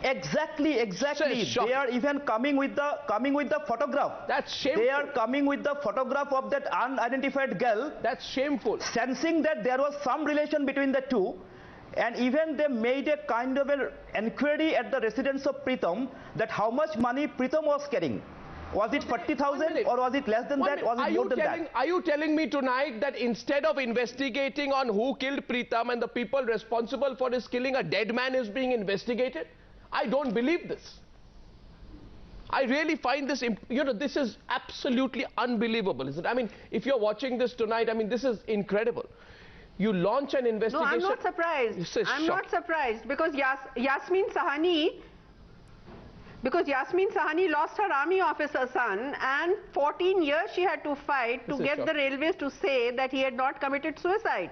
S18: Exactly. They are even coming with the photograph.
S2: That's shameful.
S18: They are coming with the photograph of that unidentified girl.
S2: That's shameful.
S18: Sensing that there was some relation between the two, and even they made a kind of an inquiry at the residence of Pritam that how much money Pritam was carrying. Was it 40,000 or was it less than that? Was it more than that?
S2: Are you telling me tonight that instead of investigating on who killed Pritam and the people responsible for his killing, a dead man is being investigated? I don't believe this. I really find this, this is absolutely unbelievable, isn't it? I mean, if you're watching this tonight, I mean, this is incredible. You launch an investigation.
S21: No, I'm not surprised. I'm not surprised because Yasmin Sahani lost her army officer son, and 14 years she had to fight to get the railways to say that he had not committed suicide.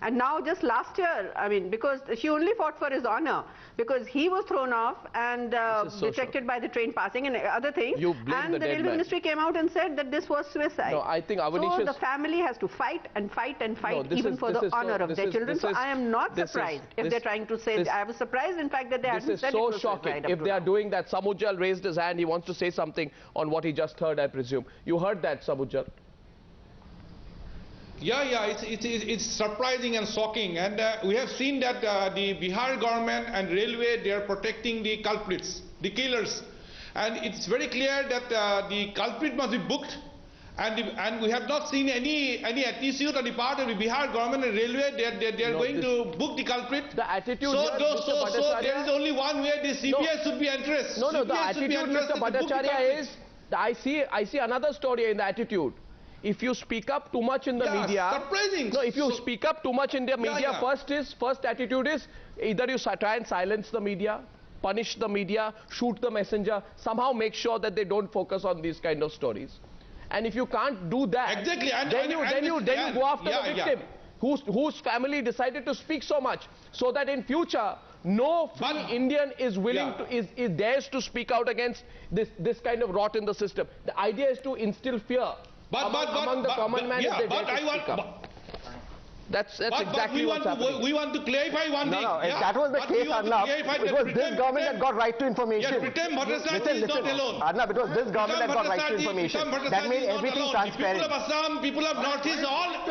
S21: And now just last year, I mean, because she only fought for his honor, because he was thrown off and detected by the train passing and other things. And the Railway Ministry came out and said that this was suicide.
S2: No, I think Awanish
S21: so the family has to fight and fight and fight, even for the honor of their children. So I am not surprised if they're trying to say, I was surprised in fact that they hadn't said it was suicide.
S2: This is so shocking. If they are doing that, Samujjal raised his hand, he wants to say something on what he just heard, I presume. You heard that, Samujjal?
S19: Yeah, it's surprising and shocking, and we have seen that the Bihar government and railway, they are protecting the culprits, the killers, and it's very clear that the culprit must be booked, and we have not seen any attitude on the part of the Bihar government and railway. They are going to book the culprit.
S2: The attitude.
S19: So there is only one way the CBS should be addressed.
S2: No, the attitude, Mr. Bhattacharya, is I see another story in the attitude. If you speak up too much in the media,
S19: surprising.
S2: No, if you speak up too much in the media, first attitude is either you try and silence the media, punish the media, shoot the messenger, somehow make sure that they don't focus on these kind of stories. And if you can't do that, then you go after the victim, whose family decided to speak so much, so that in future no free Indian is willing to dares to speak out against this kind of rot in the system. The idea is to instill fear among the common man if they dare to speak up. That's exactly what's happening.
S19: We want to clarify one thing.
S1: No, if that was the case, Arnab, it was this government that got right to information.
S19: Listen,
S1: Arnab, it was this government that got right to information. That made everything transparent.
S19: People of Assam, people of Northeast,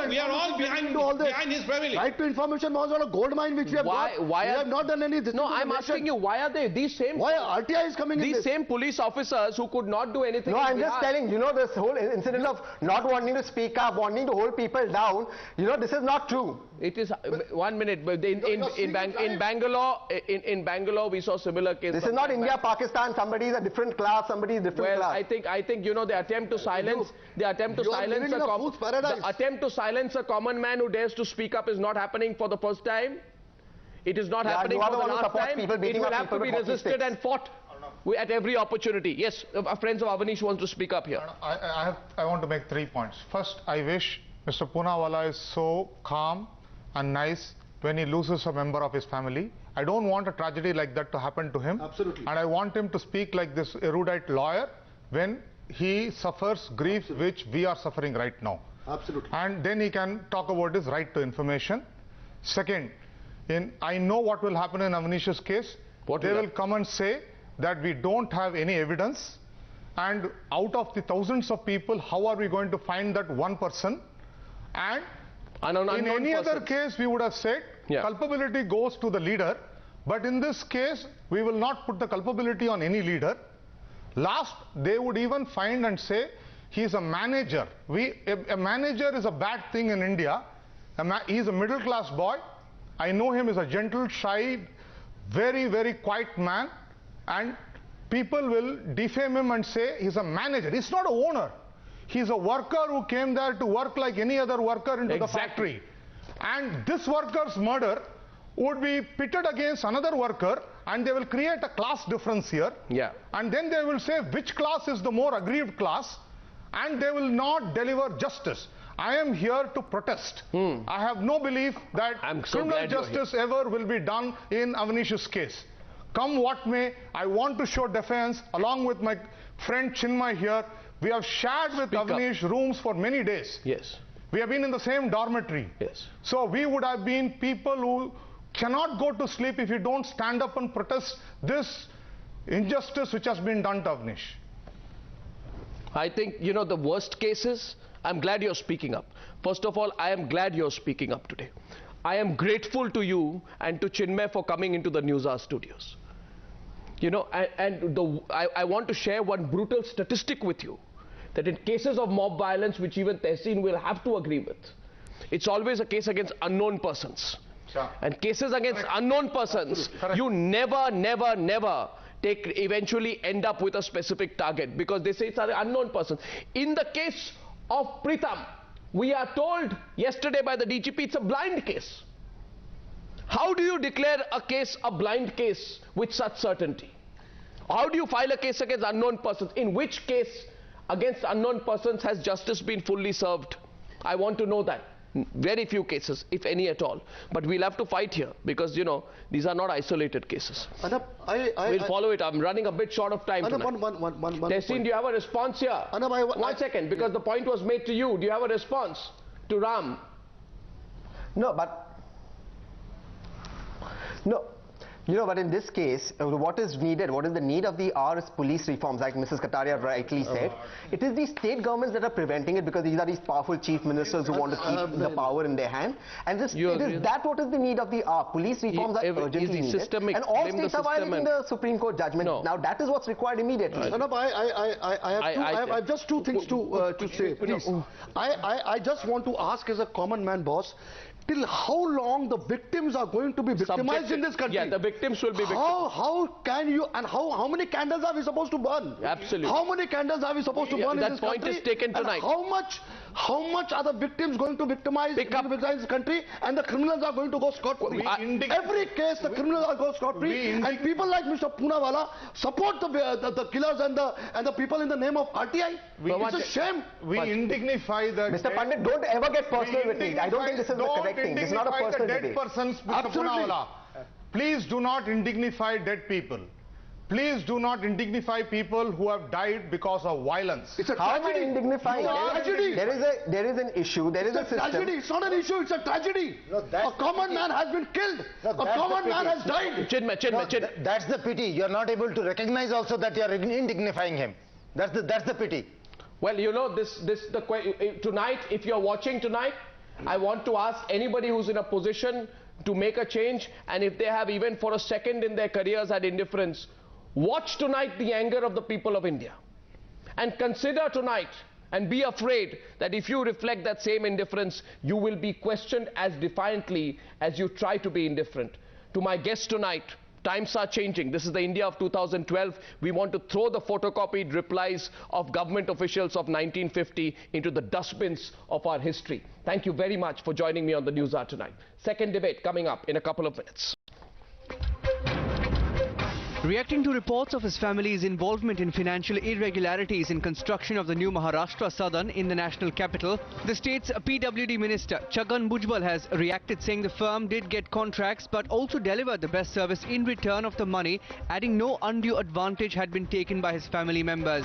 S19: we are all behind his family.
S22: Right to information was not a gold mine which we have got. We have not done any.
S2: No, I'm asking you, why are they these same?
S22: Why RTI is coming in this?
S2: These same police officers who could not do anything.
S1: No, I'm just telling, this whole incident of not wanting to speak up, wanting to hold people down, this is not not true.
S2: It is 1 minute, but in Bangalore we saw similar cases.
S1: This is not India, Pakistan. Somebody is a different class, somebody is different class.
S2: I think you know the attempt to silence a common man who dares to speak up is not happening for the first time. It is not happening for the last time. It will have to be resisted and fought at every opportunity. Yes, friends of Awanish wants to speak up here.
S15: I want to make 3 points. First, I wish Mr. Poonawalla is so calm and nice when he loses a member of his family. I don't want a tragedy like that to happen to him.
S22: Absolutely.
S15: And I want him to speak like this erudite lawyer when he suffers grief which we are suffering right now.
S22: Absolutely.
S15: And then he can talk about his right to information. Second, I know what will happen in Awanish's case. They will come and say that we don't have any evidence, and out of the thousands of people, how are we going to find that one person? And in any other case, we would have said culpability goes to the leader, but in this case, we will not put the culpability on any leader. Last, they would even find and say he is a manager. A manager is a bad thing in India. He is a middle class boy. I know him as a gentle, shy, very, very quiet man, and people will defame him and say he's a manager. He's not an owner. He's a worker who came there to work like any other worker into the factory. And this worker's murder would be pitted against another worker, and they will create a class difference here. And then they will say which class is the more aggrieved class, and they will not deliver justice. I am here to protest. I have no belief that criminal justice ever will be done in Awanish's case. Come what may, I want to show defiance along with my friend Chinmay here. We have shared with Awanish rooms for many days.
S2: Yes.
S15: We have been in the same dormitory.
S2: Yes.
S15: So we would have been people who cannot go to sleep if you don't stand up and protest this injustice which has been done to Awanish.
S2: I think, you know, the worst cases, I'm glad you're speaking up. First of all, I am glad you're speaking up today. I am grateful to you and to Chinmay for coming into the Newshour studios. You know, I want to share one brutal statistic with you, that in cases of mob violence, which even Tehseen will have to agree with, it's always a case against unknown persons. And cases against unknown persons, you never eventually end up with a specific target, because they say it's an unknown person. In the case of Pritam, we are told yesterday by the DGP it's a blind case. How do you declare a case a blind case with such certainty? How do you file a case against unknown persons? In which case against unknown persons has justice been fully served? I want to know that. Very few cases, if any at all. But we'll have to fight here, because, you know, these are not isolated cases. We'll follow it. I'm running a bit short of time tonight. Tehseen, do you have a response here? 1 second, because the point was made to you. Do you have a response to Ram?
S1: No, but you know, but in this case, what is needed, what is the need of the hour is police reforms, like Mrs. Kataria rightly said. It is the state governments that are preventing it, because these are these powerful chief ministers who want to keep the power in their hand. And this, what is the need of the hour. Police reforms are urgently needed. And all states are violating the Supreme Court judgment. Now that is what's required immediately.
S22: I have just two things to say, please. I just want to ask as a common man, boss, till how long the victims are going to be victimized in this country?
S2: Yeah, the victims will be victimized.
S22: How can you, and how many candles are we supposed to burn?
S2: Absolutely.
S22: How many candles are we supposed to burn in this country?
S2: That point is taken tonight.
S22: And how much are the victims going to victimize in this country, and the criminals are going to go scot-free? Every case the criminals are go scot-free, and people like Mr. Poonawalla support the killers and the people in the name of RTI. It's a shame.
S15: We indignify the
S1: Mr. Pandit, don't ever get personal with me. I don't think this is the correct thing. This is not a personal debate.
S15: Please do not indignify dead people. Please do not indignify people who have died because of violence.
S22: It's a
S1: tragedy. How am I indignifying? There is an issue. There is a system.
S22: Tragedy. It's not an issue. It's a tragedy. A common man has been killed. A common man has died.
S2: Chinmay.
S16: That's the pity. You're not able to recognize also that you're indignifying him. That's the pity.
S2: Well, you know, tonight, if you're watching tonight, I want to ask anybody who's in a position to make a change, and if they have even for a second in their careers had indifference, watch tonight the anger of the people of India, and consider tonight And be afraid that if you reflect that same indifference, you will be questioned as defiantly as you try to be indifferent. To my guest tonight, times are changing. This is the India of 2012. We want to throw the photocopied replies of government officials of 1950 into the dustbins of our history. Thank you very much for joining me on the News Hour tonight. Second debate coming up in a couple of minutes.
S4: Reacting to reports of his family's involvement in financial irregularities in construction of the new Maharashtra Southern in the national capital, the state's PWD minister Chhagan Bhujbal has reacted, saying the firm did get contracts but also delivered the best service in return of the money, adding no undue advantage had been taken by his family members.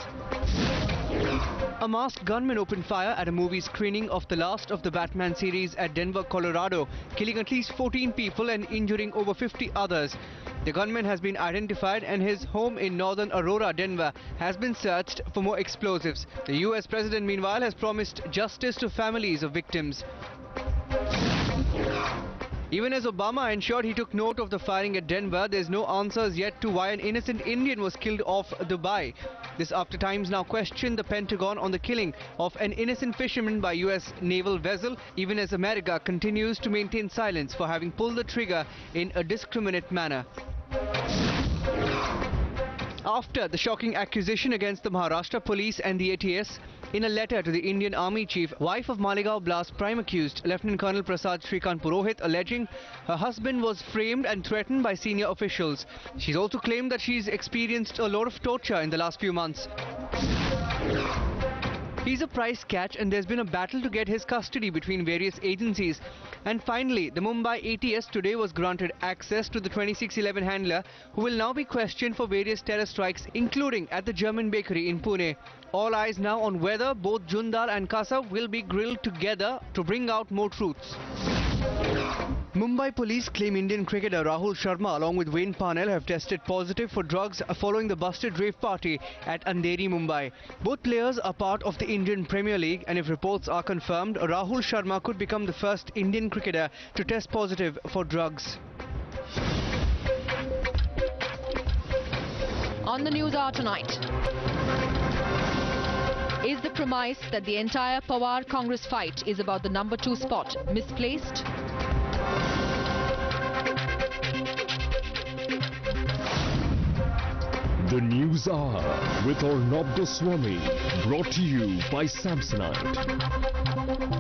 S4: A masked gunman opened fire at a movie screening of the last of the Batman series at Denver, Colorado, killing at least 14 people and injuring over 50 others. The gunman has been identified and his home in northern Aurora, Denver, has been searched for more explosives. The US president, meanwhile, has promised justice to families of victims. Even as Obama ensured he took note of the firing at Denver, there's no answers yet to why an innocent Indian was killed off Dubai. This after Times now questioned the Pentagon on the killing of an innocent fisherman by US naval vessel, even as America continues to maintain silence for having pulled the trigger in a discriminate manner. After the shocking accusation against the Maharashtra police and the ATS, in a letter to the Indian Army Chief, wife of Malegaon blast prime accused Lieutenant Colonel Prasad Shrikant Purohit, alleging her husband was framed and threatened by senior officials. She's also claimed that she's experienced a lot of torture in the last few months. He's a prize catch and there's been a battle to get his custody between various agencies. And finally, the Mumbai ATS today was granted access to the 2611 handler, who will now be questioned for various terror strikes, including at the German bakery in Pune. All eyes now on whether both Jundal and Kasa will be grilled together to bring out more truths. Mumbai police claim Indian cricketer Rahul Sharma along with Wayne Parnell have tested positive for drugs following the busted rave party at Andheri, Mumbai. Both players are part of the Indian Premier League, and if reports are confirmed, Rahul Sharma could become the first Indian cricketer to test positive for drugs.
S8: On the News Hour tonight, is the premise that the entire Pawar-Congress fight is about the number 2 spot misplaced?
S5: The News Hour with Arnab Goswami, brought to you by Samsonite.